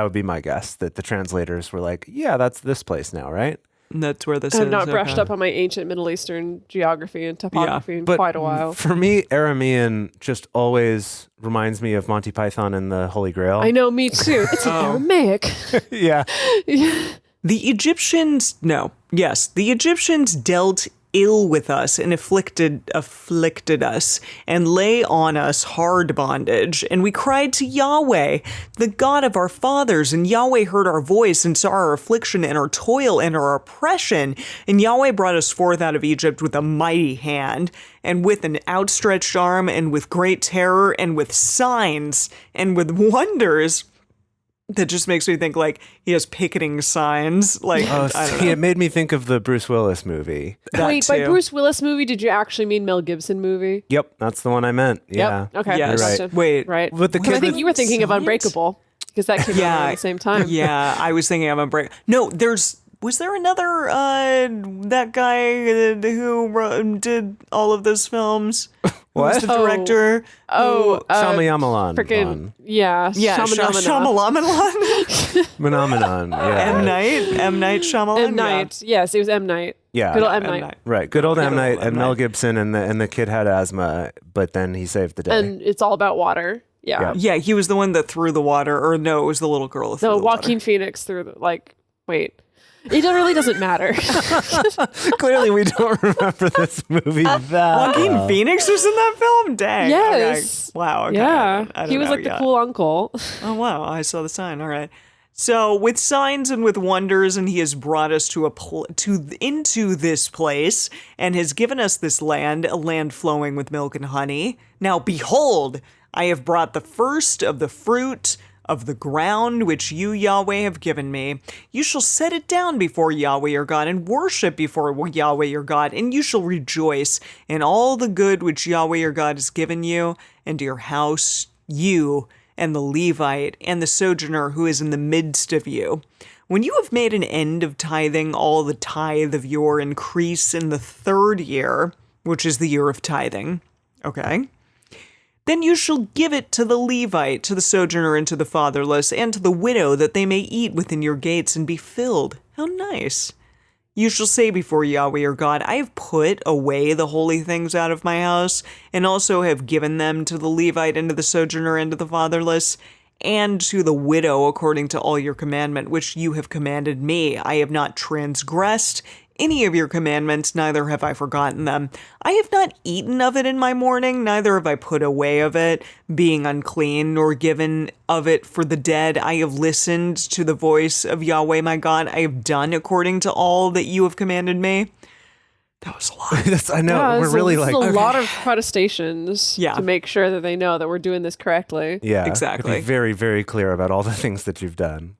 would be my guess, that the translators were like, yeah, that's this place now, right? That's where this is. I'm not brushed okay. up on my ancient Middle Eastern geography and topography in But quite a while. for me, Aramean just always reminds me of Monty Python and the Holy Grail. I know, me too. It's an Aramaic. Yeah. The Egyptians, the Egyptians dealt ill with us and afflicted us and lay on us hard bondage. And we cried to Yahweh, the God of our fathers, and Yahweh heard our voice and saw our affliction and our toil and our oppression. And Yahweh brought us forth out of Egypt with a mighty hand and with an outstretched arm and with great terror and with signs and with wonders. that just makes me think like he has picketing signs. Like, Oh, I don't see, know. it made me think of the Bruce Willis movie. That Wait, by too. Bruce Willis movie, did you actually mean Mel Gibson movie? Yep, that's the one I meant. Yeah. Yep. Okay. Yes. Right. Gotcha. Wait. Right. With the Because I kid think with you were thinking of science? Unbreakable because that came out Yeah. at the same time. Yeah, I was thinking of Unbreak. No, was there another that guy who did all of those films? Who was What? the director? Shyamalan. Freaking one. yeah. Yeah, Shyamalan. Phenomenon. Yeah. M. Night Shyamalan. M Night. Yes, it was M Night. Yeah. Good old M M. Night. Night. Right. Good old M. Night old and M. Mel Night. Gibson and the kid had asthma, but then he saved the day. And it's all about water. Yeah. Yeah. Yeah, he was the one that threw the water, or no, it was the little girl. That threw No, the water. Joaquin Phoenix through the wait. It really doesn't matter. Clearly, we don't remember this movie that Joaquin well. Phoenix was in that film? Dang. Yes. Okay. Wow. Okay. Yeah. I don't He was know like the yet. cool uncle. Oh, wow. I saw the sign. All right. So, with signs and with wonders, and he has brought us into this place and has given us this land, a land flowing with milk and honey. Now, behold, I have brought the first of the fruit of the ground which you, Yahweh, have given me. You shall set it down before Yahweh your God and worship before Yahweh your God, and you shall rejoice in all the good which Yahweh your God has given you, and your house, you, and the Levite, and the sojourner who is in the midst of you. When you have made an end of tithing all the tithe of your increase in the 3rd year, which is the year of tithing, okay? Then you shall give it to the Levite, to the sojourner, and to the fatherless, and to the widow, that they may eat within your gates and be filled. How nice. You shall say before Yahweh your God, I have put away the holy things out of my house, and also have given them to the Levite, and to the sojourner, and to the fatherless, and to the widow, according to all your commandment, which you have commanded me. I have not transgressed any of your commandments, neither have I forgotten them. I have not eaten of it in my mourning, neither have I put away of it, being unclean, nor given of it for the dead. I have listened to the voice of Yahweh my God. I have done according to all that you have commanded me. That was a lot. I know. Yeah, we're this really is like. a lot of protestations Yeah. to make sure that they know that we're doing this correctly. Yeah. Exactly. Be very, very clear about all the things that you've done.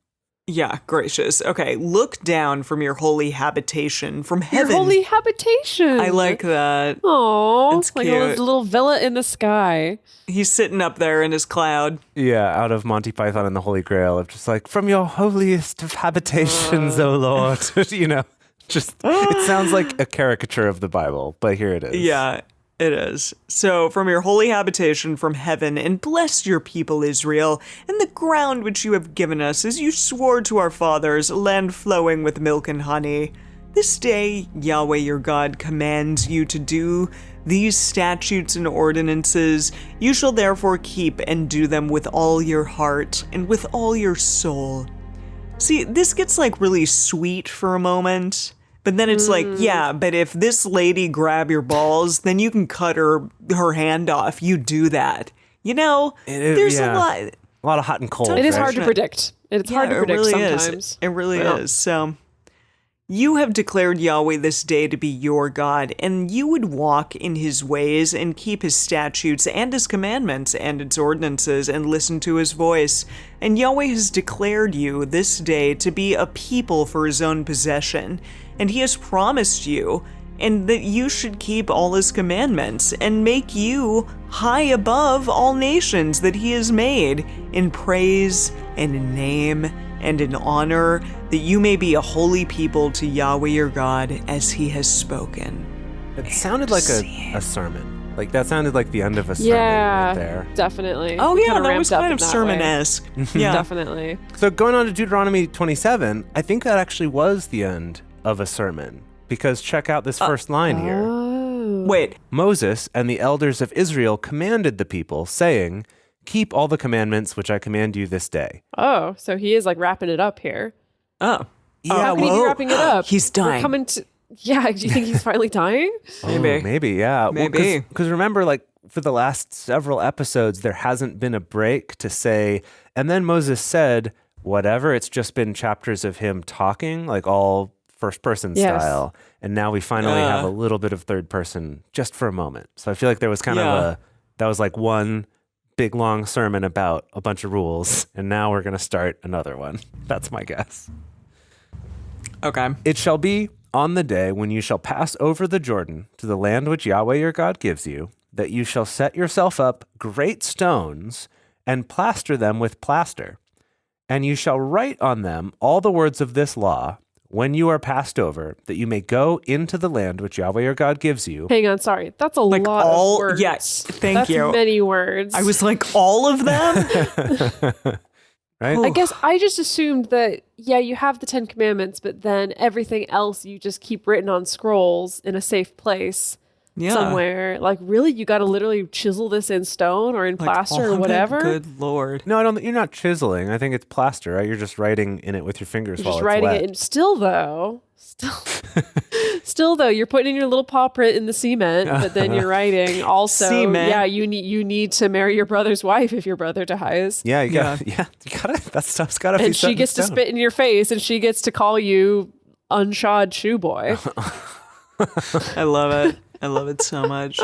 Yeah, gracious. Okay, look down from your holy habitation, from heaven. Your holy habitation. I like that. Oh, It's like cute. a little villa in the sky. He's sitting up there in his cloud. Yeah, out of Monty Python and the Holy Grail of just like, from your holiest of habitations, O Lord. You know, just, it sounds like a caricature of the Bible, but here it is. Yeah, it is. So, from your holy habitation from heaven, and bless your people Israel, and the ground which you have given us, as you swore to our fathers, a land flowing with milk and honey. This day, Yahweh your God commands you to do these statutes and ordinances. You shall therefore keep and do them with all your heart and with all your soul. See, this gets like really sweet for a moment. But then it's like, yeah, but if this lady grab your balls, then you can cut her hand off. You do that. You know, there's yeah. a lot. A lot of hot and cold. It is right? hard to predict. It's hard to Yeah, predict it really sometimes. Is. It really Yeah. is. So you have declared Yahweh this day to be your God, and you would walk in his ways and keep his statutes and his commandments and its ordinances and listen to his voice. And Yahweh has declared you this day to be a people for his own possession, and he has promised you and that you should keep all his commandments and make you high above all nations that he has made in praise and in name and in honor, that you may be a holy people to Yahweh your God as he has spoken. It sounded like a sermon. Like that sounded like the end of a sermon Yeah, right there. definitely. Oh It yeah, kinda that was ramped up kind in of that way. sermon-esque. Yeah. Definitely. So going on to Deuteronomy 27, I think that actually was the end of a sermon. Because check out this first line here. Oh. Wait, Moses and the elders of Israel commanded the people, saying, keep all the commandments which I command you this day. Oh, so he is like wrapping it up here. oh. How can he be wrapping it up? He's We're dying. coming to. Yeah, do you think he's finally dying? Maybe. Oh, maybe, yeah. Maybe. Because remember, like, for the last several episodes, there hasn't been a break to say, and then Moses said, whatever, it's just been chapters of him talking, like all first person Yes. style. And now we finally have a little bit of third person just for a moment. So I feel like there was kind of Yeah. that was like one big long sermon about a bunch of rules, and now we're going to start another one. That's my guess. Okay. It shall be on the day when you shall pass over the Jordan to the land which Yahweh your God gives you, that you shall set yourself up great stones and plaster them with plaster. And you shall write on them all the words of this law when you are passed over, that you may go into the land which Yahweh your God gives you. Hang on, sorry. That's a Like lot all- of words. yes, thank That's you. many words. I was like, all of them? Right? I guess I just assumed that, yeah, you have the 10 Commandments, but then everything else you just keep written on scrolls in a safe place Yeah. somewhere. Like, really? You got to literally chisel this in stone or in Like, plaster all or of it? Good Good Lord. No, I don't. You're not chiseling. I think it's plaster, right? You're just writing in it with your fingers You're while just it's writing wet. it in. Still though, you're putting in your little paw print in the cement, but then you're writing also. Cement. Yeah, you need to marry your brother's wife if your brother dies. Yeah, you got. Yeah, you got to. That stuff's got to be. And set she in gets to stone. spit in your face, and she gets to call you unshod shoe boy. I love it. I love it so much.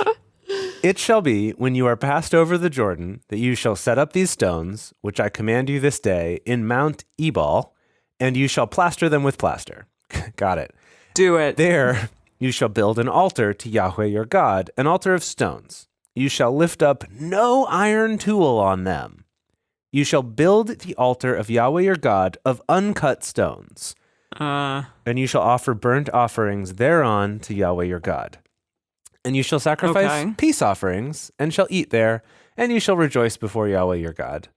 It shall be when you are passed over the Jordan that you shall set up these stones, which I command you this day, in Mount Ebal, and you shall plaster them with plaster. Got it. Do it. There you shall build an altar to Yahweh your God, an altar of stones. You shall lift up no iron tool on them. You shall build the altar of Yahweh your God of uncut stones, and you shall offer burnt offerings thereon to Yahweh your God. And you shall sacrifice Okay. peace offerings, and shall eat there, and you shall rejoice before Yahweh your God.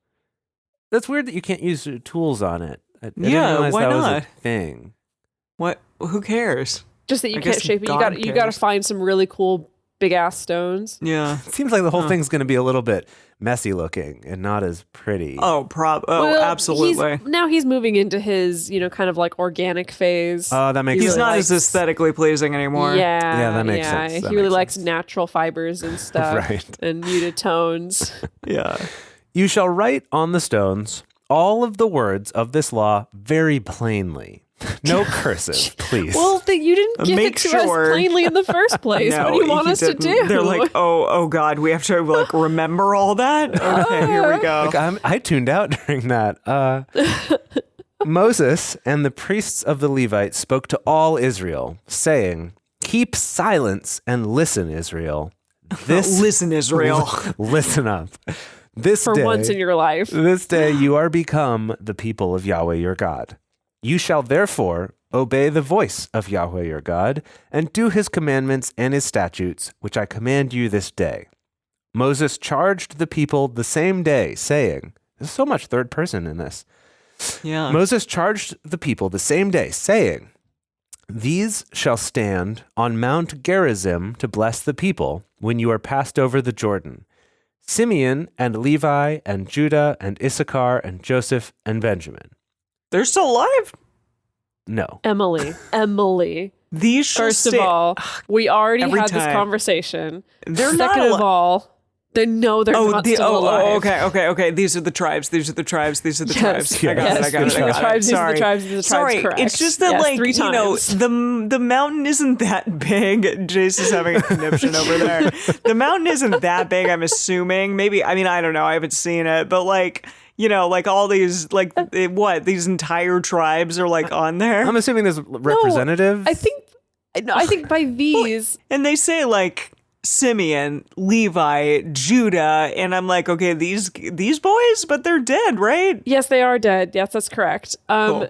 That's weird that you can't use tools on it. I didn't Yeah, realize why that was not? a thing. What? Who cares? Just that you I guess can't shape it. God You got to cares. find some really cool big ass stones. Yeah. It seems like the whole thing's going to be a little bit messy looking and not as pretty. Oh, Well, absolutely. Now he's moving into his, kind of like organic phase. Oh, that makes He's sense. not really as likes- aesthetically pleasing anymore. Yeah, that makes sense. He That really makes likes sense. natural fibers and stuff, Right. and muted tones. Yeah. You shall write on the stones all of the words of this law very plainly. No cursive, please. Well, you didn't give Make it to sure. us plainly in the first place. No, what do you want he us to didn't. do? They're like, oh God, we have to like remember all that. Okay, here we go. Like, I tuned out during that. Moses and the priests of the Levites spoke to all Israel, saying, "Keep silence and listen, Israel. Listen, Israel. Listen up. This For day, once in your life. This day you are become the people of Yahweh your God. You shall therefore obey the voice of Yahweh your God, and do his commandments and his statutes, which I command you this day." Moses charged the people the same day, saying, there's so much third person in this. Yeah. Moses charged the people the same day, saying, "These shall stand on Mount Gerizim to bless the people when you are passed over the Jordan. Simeon and Levi and Judah and Issachar and Joseph and Benjamin." They're still alive. No. Emily. These shall First of sta- all, we already Every had this time. conversation. They're Second not of all, they're not still alive. okay. These are the tribes. These are the tribes. These are the tribes. I got yes, it. I got these it. are I the got tribes, it. these are the Sorry. tribes, these are the tribes, Sorry. correct. It's just that, Yes, like, 3 you know, times. the mountain isn't that big. Jace is having a conniption over there. The mountain isn't that big. I'm assuming. Maybe. I mean, I don't know. I haven't seen it, but like. You know, like all these, like these entire tribes are like on there, I'm assuming there's representatives. I think by these, and they say like Simeon, Levi, Judah, and I'm like, okay, these boys, but they're dead, right? yes, they are dead. Yes, that's correct. Cool,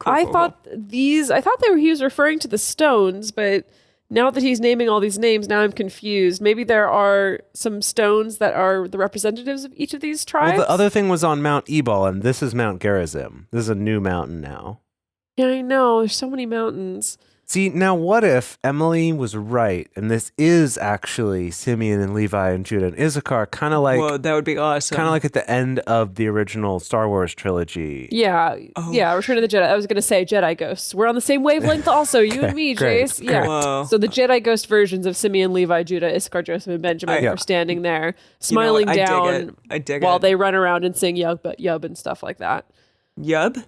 I cool. thought he was referring to the stones, but now that he's naming all these names, now I'm confused. Maybe there are some stones that are the representatives of each of these tribes. Well, the other thing was on Mount Ebal, and this is Mount Gerizim. This is a new mountain now. Yeah, I know. There's so many mountains. See, now what if Emily was right, and this is actually Simeon and Levi and Judah and Issachar, kind of like Whoa, that would be awesome. at the end of the original Star Wars trilogy. Yeah, yeah. Return of the Jedi. I was gonna say Jedi ghosts. We're on the same wavelength, also. You and me, great, Jace. Yeah. Whoa. So the Jedi ghost versions of Simeon, Levi, Judah, Issachar, Joseph, and Benjamin Yeah. are standing there, smiling I dig down it. I dig while it. they run around and sing yub and stuff like that. Yub.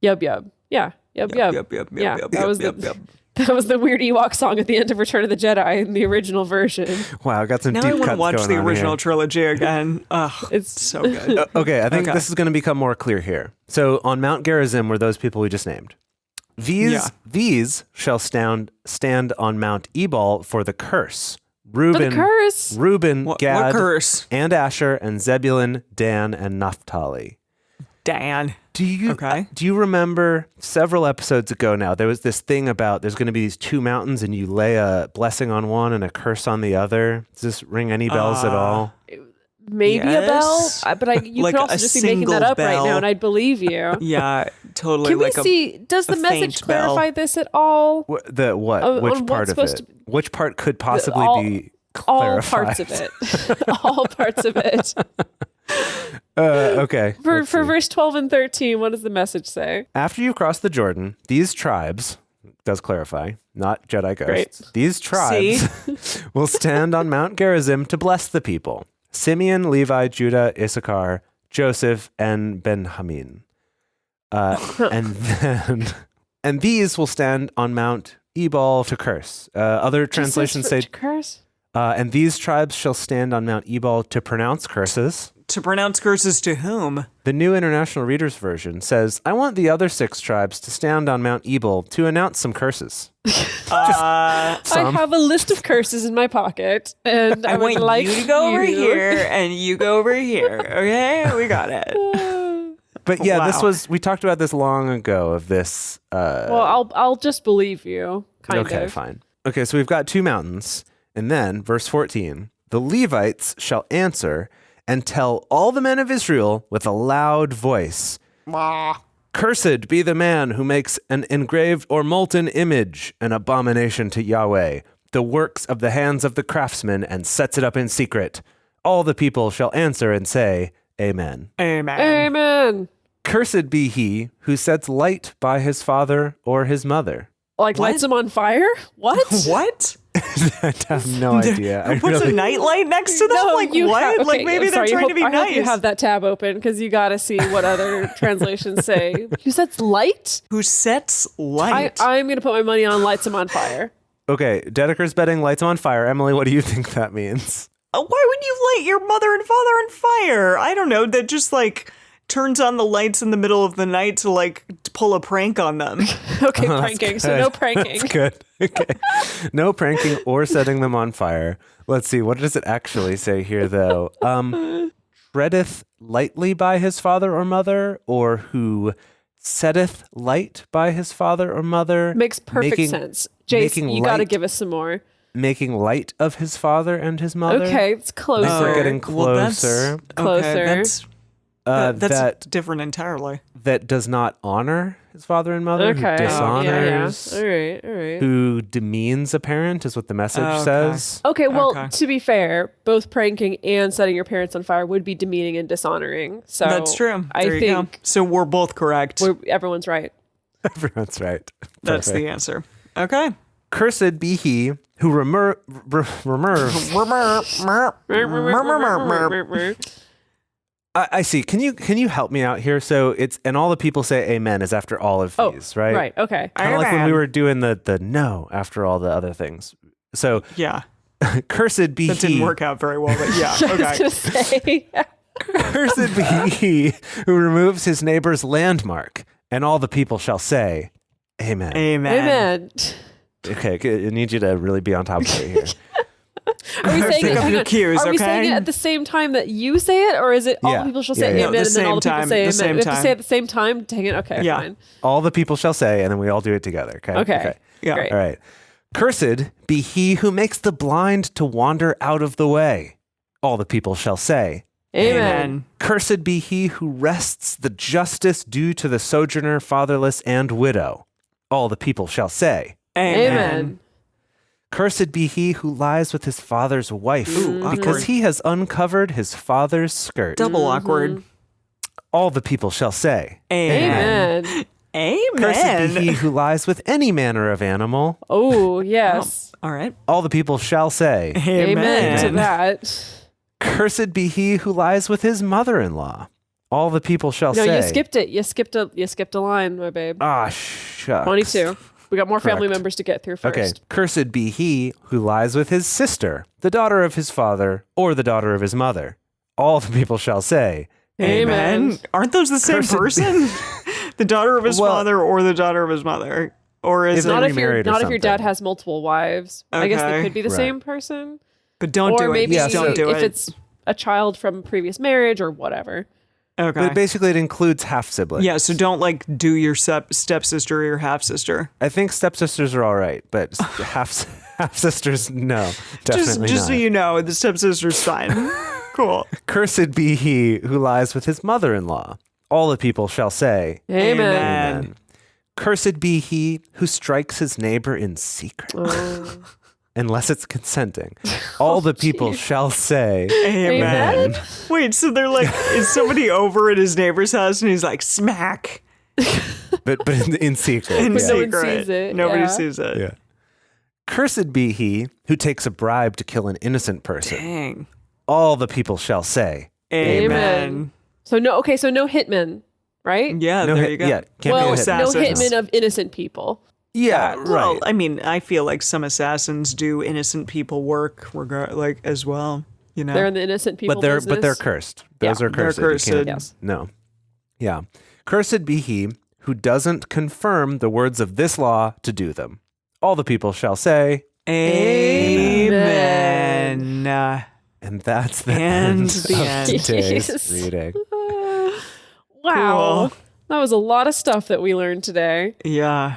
Yub. Yeah. Yub. Yub, yub, yub, Yeah, yub, that was yub, the yub. That was the weird Ewok song at the end of Return of the Jedi in the original version. Wow, I got some Now deep I want cuts to watch going the on original here. trilogy again. Ugh, It's so good. Okay, I think Okay. this is going to become more clear here. So on Mount Gerizim were those people we just named. These shall stand on Mount Ebal for the curse. Reuben, curse. Reuben, What Gad, curse? and Asher, and Zebulun, Dan, and Naphtali. Dan. Do you remember several episodes ago now, there was this thing about there's going to be these two mountains and you lay a blessing on one and a curse on the other? Does this ring any bells at all? Maybe Yes. a bell, but you Like could also a just be making that single up right bell. now, and I'd believe you. Yeah, totally. Can we like see? Does the a message faint bell. clarify this at all? What? on Which what's part of supposed it? Which part could possibly be All clarified? parts of it. All parts of it. Okay. For let's see. verse 12 and 13, what does the message say? After you cross the Jordan, these tribes, does clarify, not Jedi ghosts, Great. these tribes will stand on Mount Gerizim to bless the people. Simeon, Levi, Judah, Issachar, Joseph, and Benjamin. And these will stand on Mount Ebal to curse. Other translations say, curse. and these tribes shall stand on Mount Ebal to pronounce curses. To pronounce curses to whom? The New International Reader's Version says, I want the other 6 tribes to stand on Mount Ebal to announce some curses. I have a list of curses in my pocket, and I, I would want like you to go over you- here and you go over here. Okay, we got it. But yeah, Wow. we talked about this long ago of this. Well, I'll just believe you. Kind Okay, of. fine. Okay, so we've got 2 mountains. And then, verse 14, the Levites shall answer and tell all the men of Israel with a loud voice, Cursed be the man who makes an engraved or molten image, an abomination to Yahweh, the works of the hands of the craftsman, and sets it up in secret. All the people shall answer and say, Amen. Amen. Amen. Cursed be he who sets light by his father or his mother. Like lights them on fire? What? What? I have no idea. I What's really, a nightlight next to them? No, like you what? have- like okay, maybe I'm they're sorry, trying to be I hope you nice. have that tab open because you got to see what other translations say. Who sets light? Who sets light? I'm going to put my money on lights them on fire. Okay, Dedeker's betting lights on fire. Emily, what do you think that means? Why would you light your mother and father on fire? I don't know. That just like turns on the lights in the middle of the night to like pull a prank on them. Okay, pranking. So no pranking. That's good. Okay. No pranking or setting them on fire. Let's see. What does it actually say here, though? Treadeth lightly by his father or mother, or who setteth light by his father or mother? Makes perfect Making- sense. Jason, making you got to light- give us some more. Making light of his father and his mother? Okay, it's closer. We're getting Well, that's- closer. Closer. Okay, that's that's that different entirely. that does not honor his father and mother, Okay. who dishonors, Yeah. All right. All right. who demeans a parent, is what the message Okay. says. Okay, well, Okay. to be fair, both pranking and setting your parents on fire would be demeaning and dishonoring. So That's true. I There you think go. So we're both correct. everyone's right. Everyone's right. That's Perfect. the answer. Okay. Cursed be he who removes. I see. Can you help me out here? So it's and all the people say amen is after all of these, right? Right. Okay. Kind of like when we Amen. were doing the no after all the other things. So Yeah. cursed be That he. didn't work out very well, but yeah. I was Okay. gonna say. Cursed be he who removes his neighbor's landmark, and all the people shall say, Amen. Amen. Amen. Okay, I need you to really be on top of it here. Are we saying Pick it? up hang your on. cues, Are we saying okay? it at the same time that you say it, or is it all Yeah. the people shall Yeah, say yeah. amen, No, and the then all the same people time, say the amen? same We have to time. say it at the same time. Dang it. Okay. Yeah. Fine. All the people shall say, and then we all do it together. Okay. Okay. Yeah. Great. All right. Cursed be he who makes the blind to wander out of the way. All the people shall say. Amen. Cursed be he who wrests the justice due to the sojourner, fatherless, and widow. All the people shall say. Amen. Cursed be he who lies with his father's wife, Ooh, because awkward. he has uncovered his father's skirt. Double awkward. All the people shall say. Amen. Amen. Cursed be Amen. he who lies with any manner of animal. Oh yes. All right. All the people shall say. Amen to that. Cursed be he who lies with his mother-in-law. All the people shall No, say. you skipped it. You skipped a line, my babe. Ah, shucks. 22. We got more family Correct. members to get through first. Okay. Cursed be he who lies with his sister, the daughter of his father, or the daughter of his mother. All the people shall say, Amen. Aren't those the same Cursed be- person? The daughter of his Well- father or the daughter of his mother? Or is If it? they're Not if remarried or not if your dad something. has multiple wives. I guess they Okay. could be the Right. same person. But don't Or do it. maybe Just don't do if it. it's a child from a previous marriage or whatever. Okay. But basically it includes half siblings. Yeah, so don't like do your stepsister or your half sister. I think stepsisters are all right, but half sisters, no, definitely Just not. so you know, the stepsister's fine. Cool. Cursed be he who lies with his mother-in-law. All the people shall say, Amen. Amen. Cursed be he who strikes his neighbor in secret, Oh. unless it's consenting. All the people shall say, Amen. Amen. Wait, so they're like, is somebody over at his neighbor's house and he's like, smack but in secret. in But no one secret. sees it, Nobody yeah. sees it. Yeah. Cursed be he who takes a bribe to kill an innocent person. Dang. All the people shall say, Amen. So no hitmen, right? Yeah, No there hit- you go. yeah, can't Well, be a no assassins. hitmen of innocent people. yeah, Well, right. I mean, I feel like some assassins do innocent people work, like as well. You know, They're in the innocent people But they're business. cursed. Those Yeah, are they're cursed. You cursed. can't- Yes. No. Yeah. Cursed be he who doesn't confirm the words of this law to do them. All the people shall say, Amen. and that's the And end the of end. today's Yes. reading. Wow. Cool. That was a lot of stuff that we learned today. Yeah.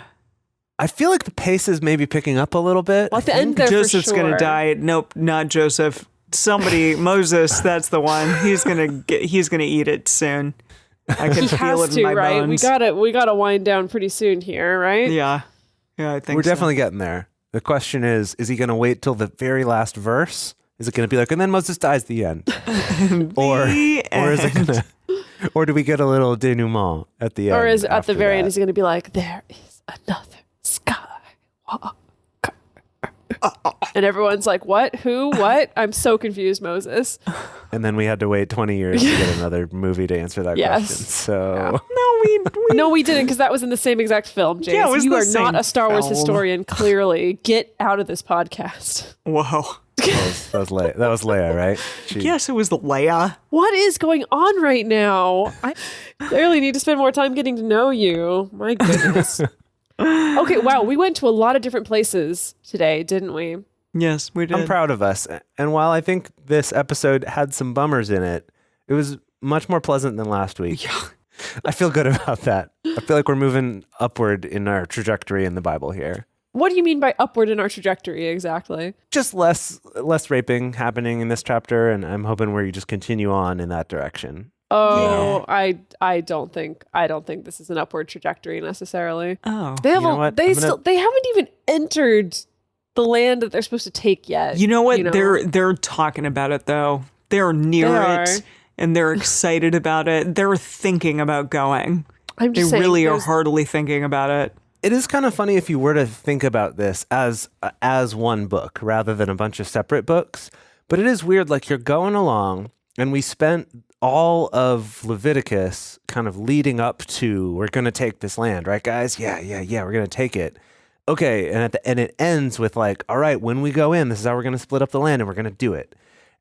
I feel like the pace is maybe picking up a little bit. Well, at the end there Joseph's for sure. gonna die. Nope, not Joseph. Somebody, Moses. That's the one. He's gonna eat it soon. I can He feel has it in to, my right? bones. We gotta wind down pretty soon here, right? Yeah, I think We're so. definitely getting there. The question is he going to wait till the very last verse? Is it going to be like, and then Moses dies the end? or The is it going to, or do we get a little denouement at the end? Or is at the after very end that? is he gonna be like, there is another Skywalker. And everyone's like, what? Who? What? I'm so confused, Moses. And then we had to wait 20 years to get another movie to answer that Yes. question. So No, we No, we didn't, because that was in the same exact film, James. Yeah, it was you the are not same a Star Wars film. historian, clearly. Get out of this podcast. Whoa. that was Leia. That was Leia, right? She- Yes, it was Leia. What is going on right now? I clearly need to spend more time getting to know you. My goodness. Okay, wow. We went to a lot of different places today, didn't we? Yes, we did. I'm proud of us. And while I think this episode had some bummers in it, it was much more pleasant than last week. Yeah. I feel good about that. I feel like we're moving upward in our trajectory in the Bible here. What do you mean by upward in our trajectory exactly? Just less raping happening in this chapter, and I'm hoping we just continue on in that direction. Oh, I don't think this is an upward trajectory necessarily. Oh. They have You know what? I'm gonna- they haven't even entered the land that they're supposed to take yet. You know what? you know? They're talking about it though. They're near They it are. and they're excited about it. They're thinking about going. I'm They just saying, really are there's- heartily thinking about it. It is kind of funny if you were to think about this as one book rather than a bunch of separate books. But it is weird, like you're going along, and we spent all of Leviticus kind of leading up to we're going to take this land, right, guys? Yeah, we're going to take it. Okay, and it ends with like, all right, when we go in, this is how we're going to split up the land, and we're going to do it.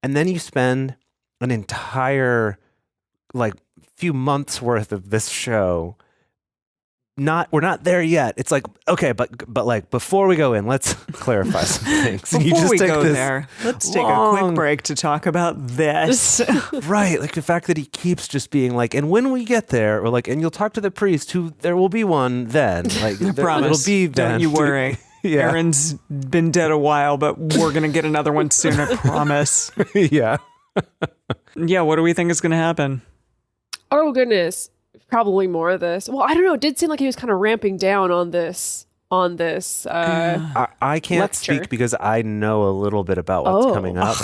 And then you spend an entire like few months worth of this show. We're not there yet. It's like, okay, but like before we go in, let's clarify some things. And Before we take go this there, let's take a long- quick break to talk about this. Right, like the fact that he keeps just being like, and when we get there, or like, and you'll talk to the priest who there will be one then. Like Promise. it'll be then. Don't you worry. Yeah. Aaron's been dead a while, but we're gonna get another one soon. I promise. Yeah. Yeah. What do we think is gonna happen? Oh goodness, probably more of this. Well, I don't know. It did seem like he was kind of ramping down on this. I can't Lecture. speak because I know a little bit about what's Oh. coming up.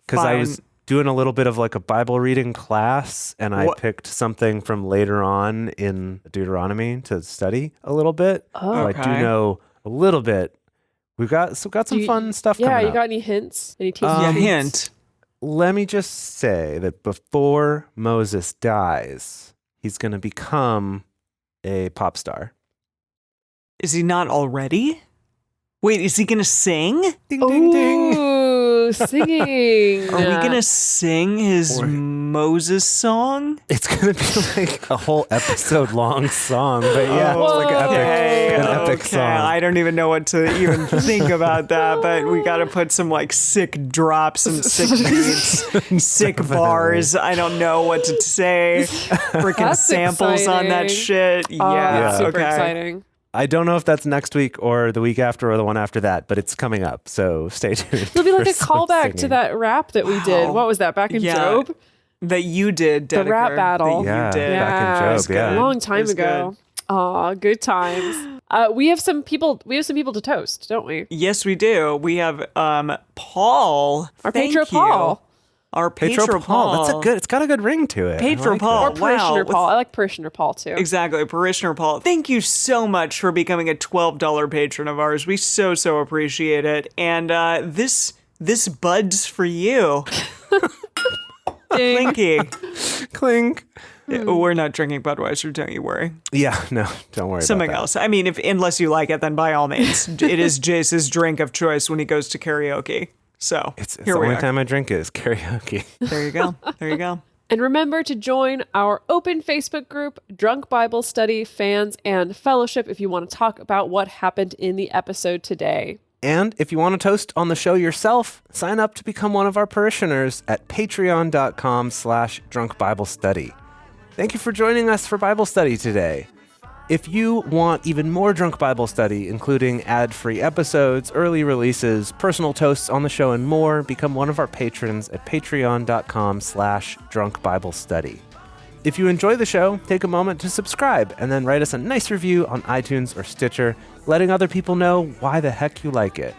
Because I Fine. was doing a little bit of like a Bible reading class, and I What- picked something from later on in Deuteronomy to study a little bit. Oh. So I do Okay. know a little bit. We've got some You- fun stuff Yeah, coming you up. got any hints? Any tasty Yeah. treats? Hint. Let me just say that before Moses dies, he's going to become a pop star. Is he not already? Wait, is he going to sing? Ding, ding, ding. Ooh, singing. Are we going to sing his Moses song? It's going to be like a whole episode long song, but yeah, it's like an epic song. I don't even know what to even think about that, but we got to put some like sick drops and sick beats, sick bars. I don't know what to say. Freaking That's samples on that exciting. shit. Yeah, Super okay. exciting. I don't know if that's next week or the week after or the one after that, but it's coming up, so stay tuned. It'll be like for a some callback to singing. that rap that we did. What was that, back in Yeah. Job? That you did, Dedeker. The rap battle. That Yeah, you did. back in Job, yeah. A long time was ago. Aw, good times. We have some people to toast, don't we? Yes, we do. We have Paul. Our Thank Patro you. Paul. Our Patro Patro Paul. That's it's got a good ring to it. Patro I like Paul. Or that. Parishioner Wow. Paul. I like Parishioner Paul too. Exactly, Parishioner Paul. Thank you so much for becoming a $12 patron of ours. We so appreciate it. And this bud's for you. Ding. Clinky. Clink. We're not drinking Budweiser, don't you worry. Yeah, no, don't worry Something about else. I mean, unless you like it, then by all means. It is Jace's drink of choice when he goes to karaoke. So that. It's here the we only are. time I drink it is karaoke. There you go. There you go. And remember to join our open Facebook group, Drunk Bible Study Fans and Fellowship, if you want to talk about what happened in the episode today. And if you want to toast on the show yourself, sign up to become one of our parishioners at patreon.com/drunkbiblestudy. Thank you for joining us for Bible study today. If you want even more Drunk Bible Study, including ad-free episodes, early releases, personal toasts on the show, and more, become one of our patrons at patreon.com/drunkbiblestudy. If you enjoy the show, take a moment to subscribe and then write us a nice review on iTunes or Stitcher, letting other people know why the heck you like it.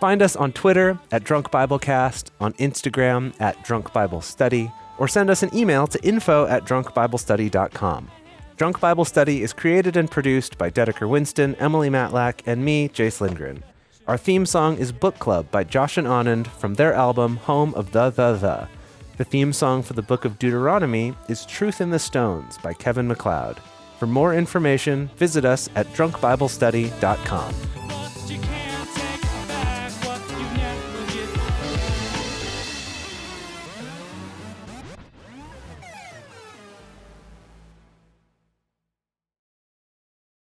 Find us on Twitter at Drunk Biblecast, on Instagram at Drunk Bible Study, or send us an email to info@drunkbiblestudy.com. Drunk Bible Study is created and produced by Dedeker Winston, Emily Matlack, and me, Jace Lindgren. Our theme song is Book Club by Josh and Anand from their album Home of the. The theme song for the book of Deuteronomy is Truth in the Stones by Kevin MacLeod. For more information, visit us at drunkbiblestudy.com.